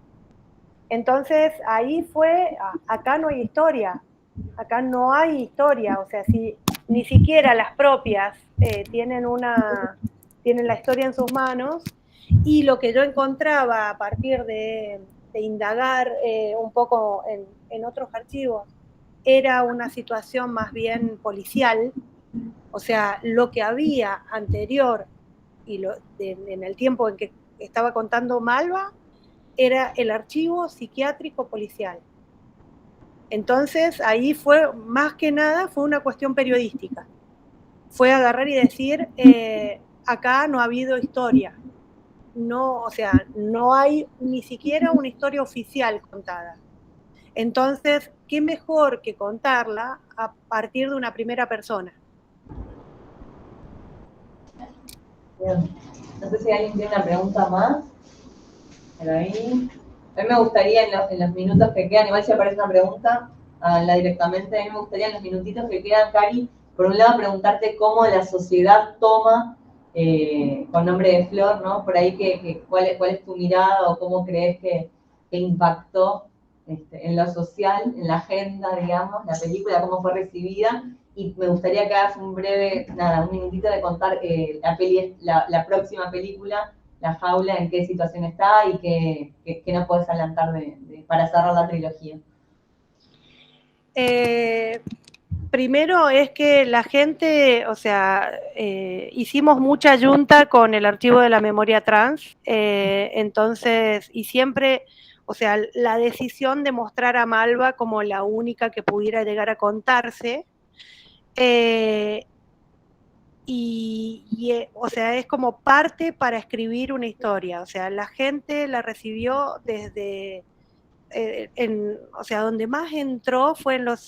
S2: Entonces ahí fue, acá no hay historia, o sea, si ni siquiera las propias tienen la historia en sus manos, y lo que yo encontraba a partir de indagar un poco en otros archivos era una situación más bien policial, o sea, lo que había anterior y en el tiempo en que estaba contando Malva era el archivo psiquiátrico policial. Entonces ahí fue, más que nada, fue una cuestión periodística. Fue agarrar y decir, acá no ha habido historia. No, o sea, no hay ni siquiera una historia oficial contada. Entonces, ¿qué mejor que contarla a partir de una primera persona?
S1: Bien. No sé si alguien tiene una pregunta más. Por ahí. A mí me gustaría en los minutos que quedan, igual si aparece una pregunta, háganla directamente. A mí me gustaría en los minutitos que quedan, Cari, por un lado preguntarte cómo la sociedad toma con Nombre de Flor, ¿no? Por ahí cuál es tu mirada o cómo crees que impactó en lo social, en la agenda, digamos, la película, cómo fue recibida. Y me gustaría que hagas un minutito de contar la próxima película, La Jaula, en qué situación está y qué nos puedes adelantar para cerrar la trilogía.
S2: Primero es que la gente, o sea, hicimos mucha yunta con el archivo de la memoria trans, entonces, y siempre, o sea, la decisión de mostrar a Malva como la única que pudiera llegar a contarse, o sea, es como parte para escribir una historia, o sea, la gente la recibió desde... o sea, donde más entró fue en los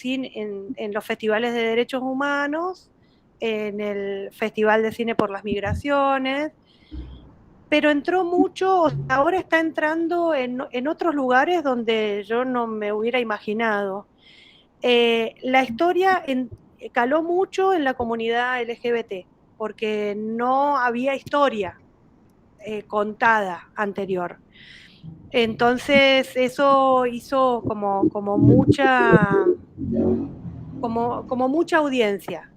S2: festivales de derechos humanos, en el Festival de Cine por las Migraciones, pero entró mucho, o sea, ahora está entrando en otros lugares donde yo no me hubiera imaginado. La historia caló mucho en la comunidad LGBT, porque no había historia contada anterior. Entonces eso hizo como mucha audiencia.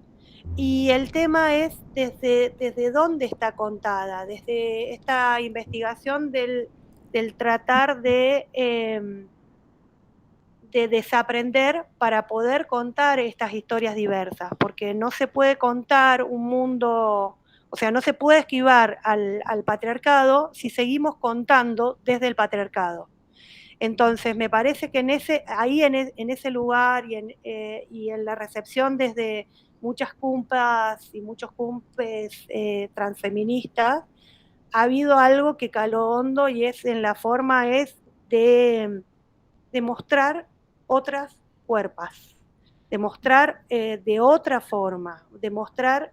S2: Y el tema es desde dónde está contada, desde esta investigación del tratar de desaprender para poder contar estas historias diversas, porque no se puede contar un mundo, o sea, no se puede esquivar al patriarcado si seguimos contando desde el patriarcado. Entonces, me parece que en ese lugar y en la recepción desde muchas cumpas y muchos cumpes transfeministas, ha habido algo que caló hondo y en la forma de mostrar otras cuerpas, de mostrar de otra forma, de mostrar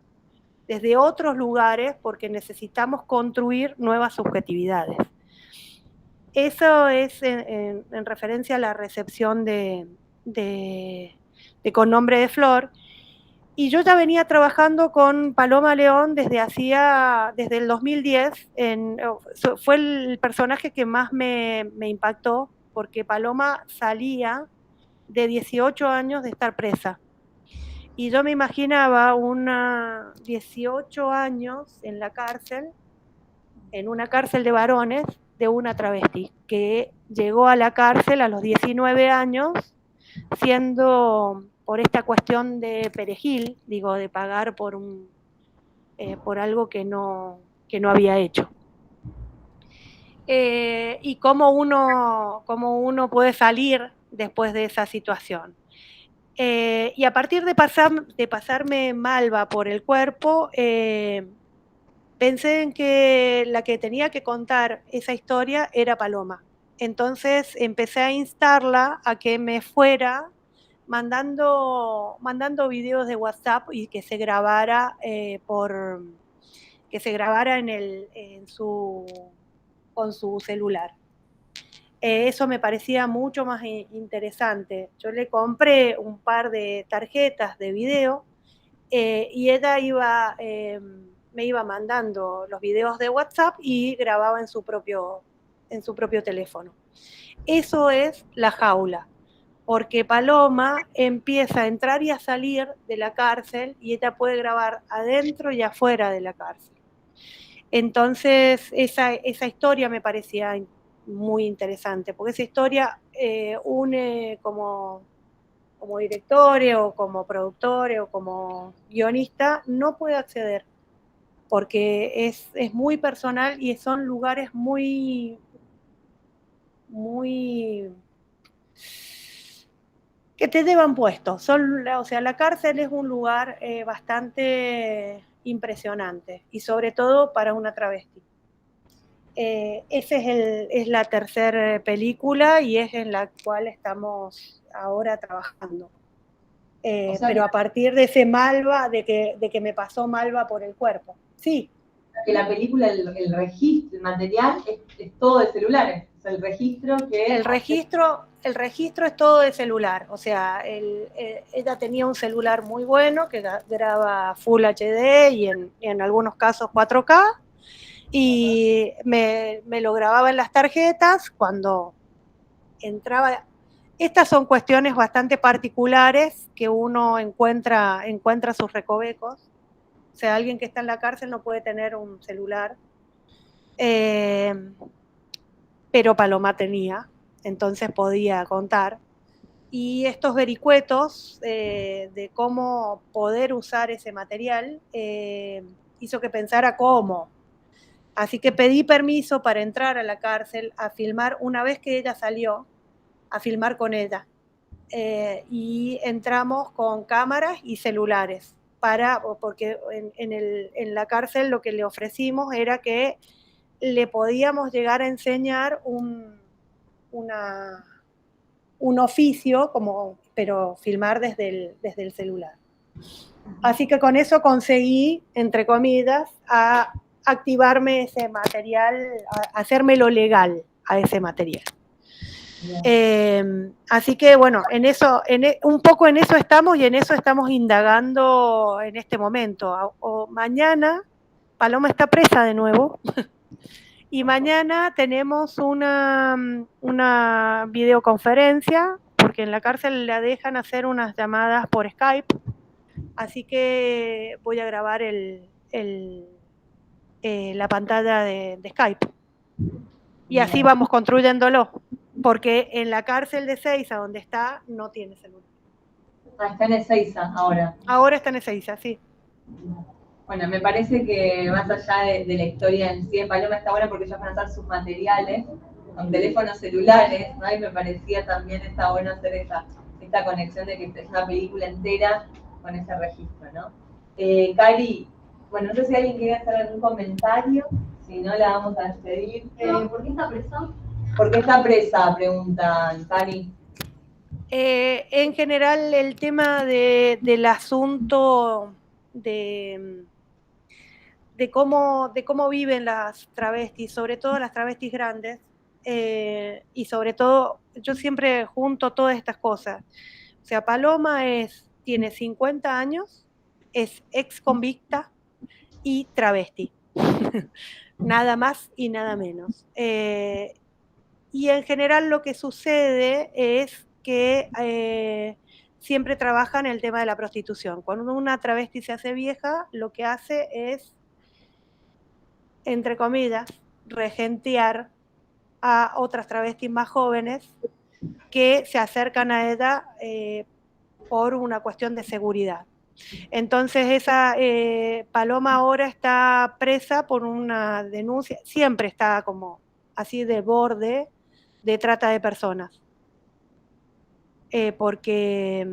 S2: desde otros lugares, porque necesitamos construir nuevas subjetividades. Eso es en referencia a la recepción de Con Nombre de Flor. Y yo ya venía trabajando con Paloma León desde el 2010. Fue el personaje que más me impactó, porque Paloma salía de 18 años de estar presa. Y yo me imaginaba 18 años en la cárcel, en una cárcel de varones, de una travesti, que llegó a la cárcel a los 19 años, siendo por esta cuestión de perejil, digo, de pagar por algo que no había hecho. Y cómo uno puede salir después de esa situación. Y a partir de pasarme malva por el cuerpo, pensé en que la que tenía que contar esa historia era Paloma. Entonces empecé a instarla a que me fuera mandando videos de WhatsApp y que se grabara con su celular. Eso me parecía mucho más interesante. Yo le compré un par de tarjetas de video y ella me iba mandando los videos de WhatsApp y grababa en su propio teléfono. Eso es La Jaula, porque Paloma empieza a entrar y a salir de la cárcel y ella puede grabar adentro y afuera de la cárcel. Entonces, esa historia me parecía muy interesante, porque esa historia une como directores o como productores o como guionista, no puede acceder, porque es muy personal y son lugares muy que te llevan puestos. O sea, la cárcel es un lugar bastante impresionante, y sobre todo para una travesti. Esa es la tercera película y es en la cual estamos ahora trabajando. Pero a partir de ese malva, de que me pasó malva por el cuerpo. Sí.
S1: Que la película, el registro, el material es todo de celulares. O sea, el registro es todo de celular. O sea, ella tenía un celular muy bueno que graba Full HD y en algunos casos 4K. Y me lo grababa en las tarjetas cuando entraba. Estas son cuestiones bastante particulares que uno encuentra sus recovecos. O sea, alguien que está en la cárcel no puede tener un celular. Pero Paloma tenía, entonces podía contar. Y estos vericuetos de cómo poder usar ese material hizo que pensara cómo. Así que pedí permiso para entrar a la cárcel a filmar una vez que ella salió, a filmar con ella. Y entramos con cámaras y celulares, porque en la cárcel lo que le ofrecimos era que le podíamos llegar a enseñar un oficio, pero filmar desde el celular. Así que con eso conseguí, entre comillas, a activarme ese material, a hacérmelo legal a ese material. Así que bueno, un poco en eso estamos y en eso estamos indagando en este momento. Mañana Paloma está presa de nuevo y mañana tenemos una videoconferencia, porque en la cárcel la dejan hacer unas llamadas por Skype, así que voy a grabar la pantalla de Skype y así vamos construyéndolo.
S2: porque en la cárcel de Ezeiza, donde está, no tiene celular.
S1: Está en Ezeiza ahora.
S2: Ahora está en Ezeiza, sí.
S1: Bueno, me parece que más allá de la historia en sí de Paloma está buena porque ellos van a hacer sus materiales con teléfonos celulares, ¿no? Y me parecía también está bueno hacer esta conexión de que es una película entera con ese registro, ¿no? Cari, bueno, no sé si alguien quiere hacer algún comentario, si no la vamos a despedir.
S12: ¿Por qué está presa?
S1: ¿Por qué está presa? Preguntan, Cari.
S2: En general, el tema del asunto de cómo viven las travestis, sobre todo las travestis grandes, y sobre todo, yo siempre junto todas estas cosas. O sea, Paloma tiene 50 años, es ex convicta y travesti. Nada más y nada menos. Y en general lo que sucede es que siempre trabajan el tema de la prostitución. Cuando una travesti se hace vieja, lo que hace es, entre comillas, regentear a otras travestis más jóvenes que se acercan a ella por una cuestión de seguridad. Entonces esa Paloma ahora está presa por una denuncia, siempre está como así de borde de trata de personas, porque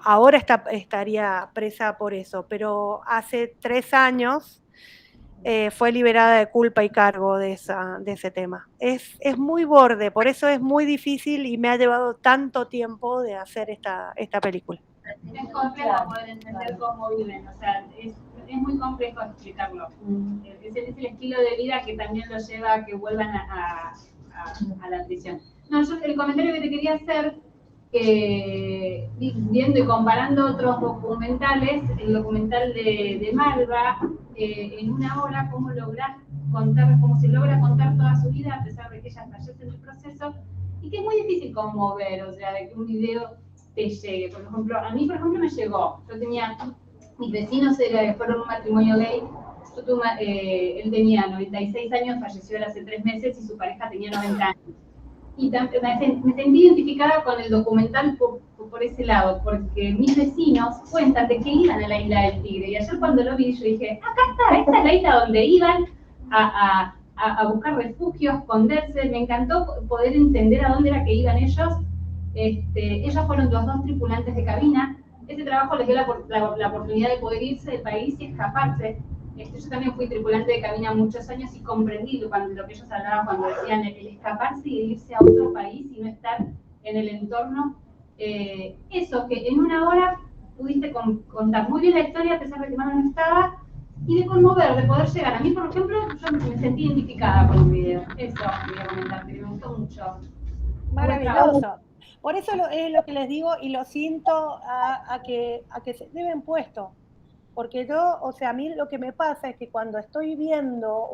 S2: ahora estaría presa por eso, pero hace 3 años fue liberada de culpa y cargo de ese tema. Es muy borde, por eso es muy difícil y me ha llevado tanto tiempo de hacer esta película.
S3: Es complejo poder entender cómo viven, o sea, es muy complejo explicarlo. Es el estilo de vida que también los lleva a que vuelvan a la prisión. No, yo el comentario que te quería hacer, viendo y comparando otros documentales, el documental de Malva, en una hora, cómo se logra contar toda su vida, a pesar de que ella fallece en el proceso, y que es muy difícil conmover, o sea, de que un video te llegue. Por ejemplo, a mí, me llegó. Yo tenía, mis vecinos fueron un matrimonio gay. Él tenía 96 años, falleció hace 3 meses, y su pareja tenía 90 años. Y me sentí identificada con el documental por ese lado, porque mis vecinos cuentan de que iban a la Isla del Tigre. Y ayer cuando lo vi, yo dije, acá está, esta es la isla donde iban a buscar refugio, a esconderse. Me encantó poder entender a dónde era que iban ellos. Ellos fueron los 2 tripulantes de cabina. Ese trabajo les dio la oportunidad de poder irse del país y escaparse. Yo también fui tripulante de cabina muchos años y comprendí lo que ellos hablaban cuando decían el escaparse y irse a otro país y no estar en el entorno. Eso, que en una hora pudiste contar muy bien la historia a pesar de que Mano no estaba, y de conmover, de poder llegar. A mí, por ejemplo, yo me sentí identificada con el video. Eso quería comentar, que me gustó mucho.
S2: Maravilloso. Por eso es lo que les digo y lo siento a que se deben puesto. Porque yo, o sea, a mí lo que me pasa es que cuando estoy viendo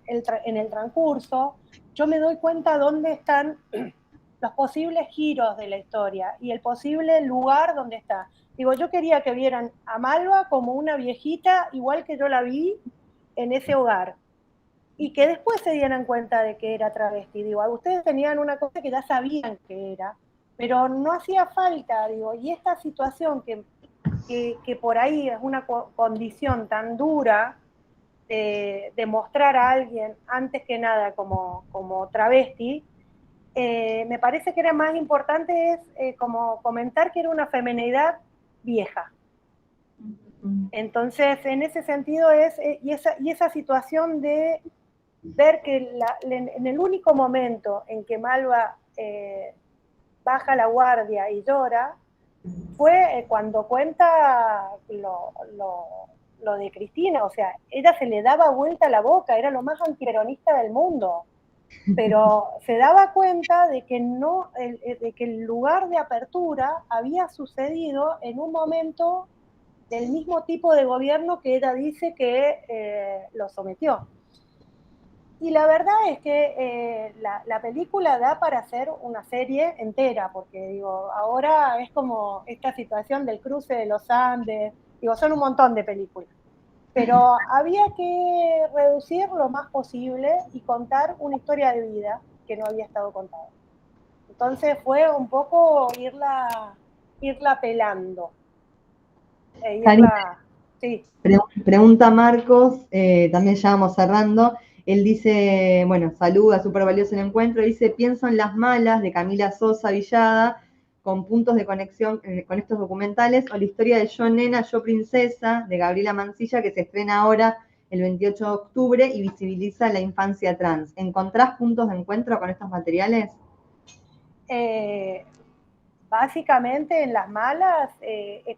S2: en el transcurso, yo me doy cuenta dónde están los posibles giros de la historia y el posible lugar donde está. Digo, yo quería que vieran a Malva como una viejita, igual que yo la vi en ese hogar, y que después se dieran cuenta de que era travesti. Digo, ustedes tenían una cosa que ya sabían que era, pero no hacía falta, digo, y esta situación que por ahí es una condición tan dura de mostrar a alguien antes que nada como travesti, me parece que era más importante como comentar que era una feminidad vieja. Entonces, en ese sentido y esa situación de ver que en el único momento en que Malva baja la guardia y llora, fue cuando cuenta lo de Cristina. O sea, ella se le daba vuelta la boca, era lo más antiperonista del mundo, pero se daba cuenta de que de que el lugar de apertura había sucedido en un momento del mismo tipo de gobierno que ella dice que lo sometió. Y la verdad es que la película da para hacer una serie entera, porque digo, ahora es como esta situación del cruce de los Andes, digo, son un montón de películas. pero había que reducir lo más posible y contar una historia de vida que no había estado contada. Entonces fue un poco irla pelando. Sí.
S1: Pregunta Marcos, también ya vamos cerrando. Él dice, bueno, saluda, súper valioso el encuentro. Dice, pienso en Las Malas, de Camila Sosa Villada, con puntos de conexión con estos documentales, o la historia de Yo Nena, Yo Princesa, de Gabriela Mancilla, que se estrena ahora el 28 de octubre y visibiliza la infancia trans. ¿Encontrás puntos de encuentro con estos materiales?
S2: Básicamente en Las Malas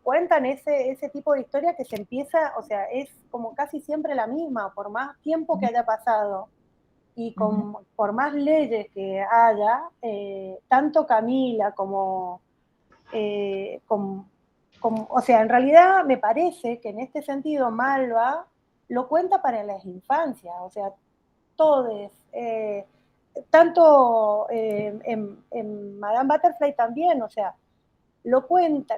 S2: cuentan ese tipo de historia que se empieza, o sea, es como casi siempre la misma, por más tiempo que haya pasado y por más leyes que haya, tanto Camila como, o sea, en realidad me parece que en este sentido Malva lo cuenta para las infancias, o sea, todos, tanto en Madame Butterfly también, o sea,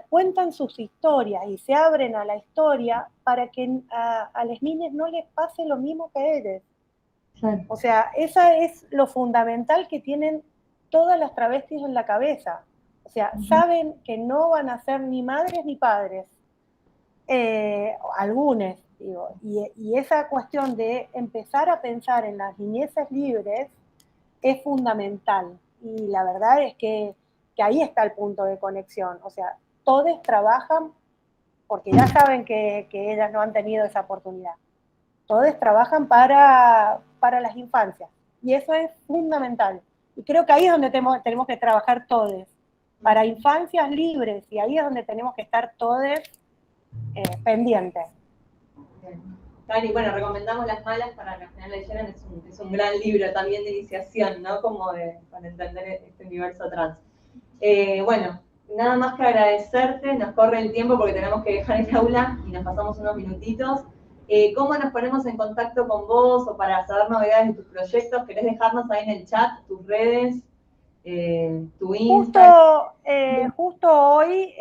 S2: cuentan sus historias y se abren a la historia para que a las niñas no les pase lo mismo que a ellos.
S1: Claro.
S2: O sea, esa es lo fundamental que tienen todas las travestis en la cabeza. O sea, saben que no van a ser ni madres ni padres. Algunas, digo. Y esa cuestión de empezar a pensar en las niñeces libres es fundamental. Y la verdad es que ahí está el punto de conexión. O sea, todos trabajan, porque ya saben que ellas no han tenido esa oportunidad. Todos trabajan para las infancias. Y eso es fundamental. Y creo que ahí es donde tenemos que trabajar todos. Para infancias libres. Y ahí es donde tenemos que estar todos pendientes.
S1: Cari, bueno, recomendamos Las Malas para que al final leyeran, es un gran libro también de iniciación, ¿no? Como para entender este universo trans. Bueno, nada más que agradecerte, nos corre el tiempo porque tenemos que dejar el aula y nos pasamos unos minutitos. ¿Cómo nos ponemos en contacto con vos o para saber novedades de tus proyectos? ¿Querés dejarnos ahí en el chat tus redes, tu Instagram?
S2: Justo hoy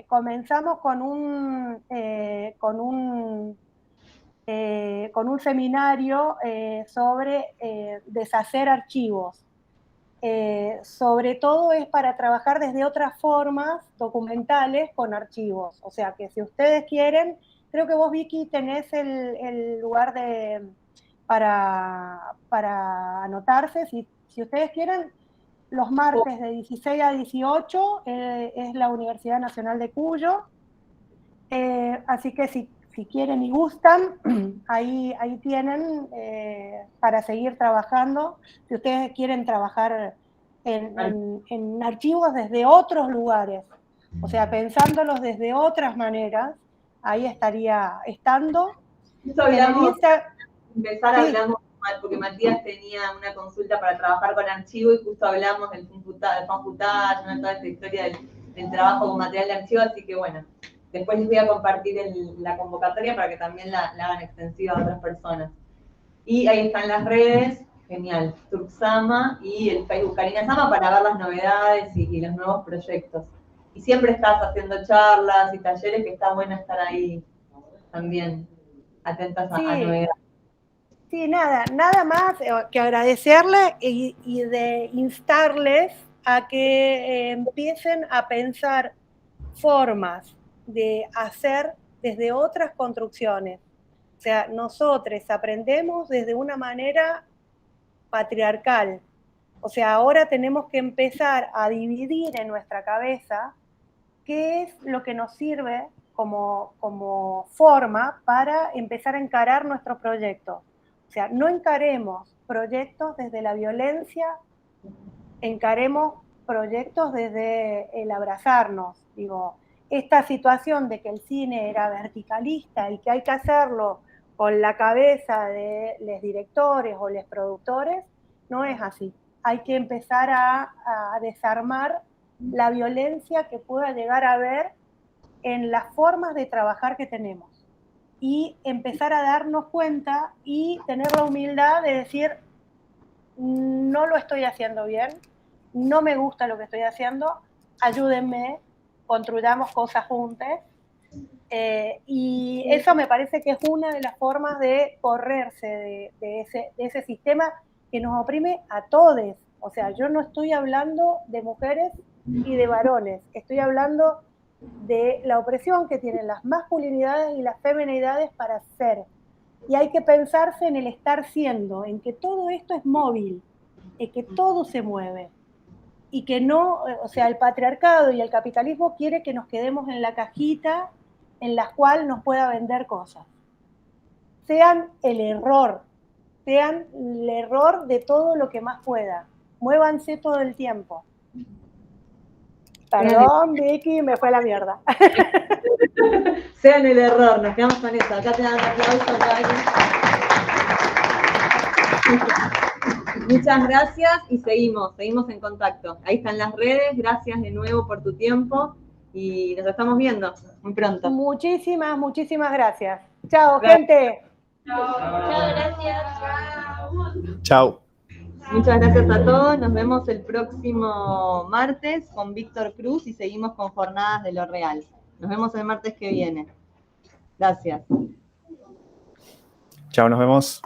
S2: comenzamos con un seminario sobre deshacer archivos. Sobre todo es para trabajar desde otras formas documentales con archivos. O sea que si ustedes quieren, creo que vos, Vicky, tenés el lugar para anotarse. Si ustedes quieren, los martes de 16 a 18 es la Universidad Nacional de Cuyo. Así que si quieren y gustan, ahí tienen para seguir trabajando. Si ustedes quieren trabajar en archivos desde otros lugares, o sea, pensándolos desde otras maneras, ahí estaría estando.
S1: Eso hablamos, hablamos, porque Matías tenía una consulta para trabajar con archivo y justo hablamos del fanfootage, toda esta historia del trabajo con material de archivo, así que bueno. Después les voy a compartir la convocatoria para que también la hagan extensiva a otras personas. Y ahí están las redes, genial, Turksama y el Facebook Karina Sama para ver las novedades y los nuevos proyectos. Y siempre estás haciendo charlas y talleres que está bueno estar ahí también, atentas a novedades.
S2: Sí, nada más que agradecerle y de instarles a que empiecen a pensar formas de hacer desde otras construcciones. O sea, nosotros aprendemos desde una manera patriarcal. O sea, ahora tenemos que empezar a dividir en nuestra cabeza qué es lo que nos sirve como forma para empezar a encarar nuestros proyectos. O sea, no encaremos proyectos desde la violencia, encaremos proyectos desde el abrazarnos. Digo, esta situación de que el cine era verticalista y que hay que hacerlo con la cabeza de los directores o los productores, no es así. Hay que empezar a desarmar la violencia que pueda llegar a haber en las formas de trabajar que tenemos y empezar a darnos cuenta y tener la humildad de decir, no lo estoy haciendo bien, no me gusta lo que estoy haciendo, ayúdenme, construyamos cosas juntas Y eso me parece que es una de las formas de correrse de ese sistema que nos oprime a todos. O sea, yo no estoy hablando de mujeres y de varones, estoy hablando de la opresión que tienen las masculinidades y las feminidades para ser. Y hay que pensarse en el estar siendo, en que todo esto es móvil, en que todo se mueve. Y que no, o sea, el patriarcado y el capitalismo quiere que nos quedemos en la cajita en la cual nos pueda vender cosas. Sean el error de todo lo que más pueda. Muévanse todo el tiempo. Perdón, Vicky, me fue a la mierda.
S1: Sean el error, nos quedamos con eso. Acá te dan un aplauso, Cari. Muchas gracias y seguimos en contacto. Ahí están las redes, gracias de nuevo por tu tiempo y nos estamos viendo muy pronto.
S2: Muchísimas gracias. Chao, gente.
S12: Chao, gracias.
S13: Chao.
S1: Muchas gracias a todos, nos vemos el próximo martes con Víctor Cruz y seguimos con Jornadas de lo Real. Nos vemos el martes que viene. Gracias.
S13: Chao, nos vemos.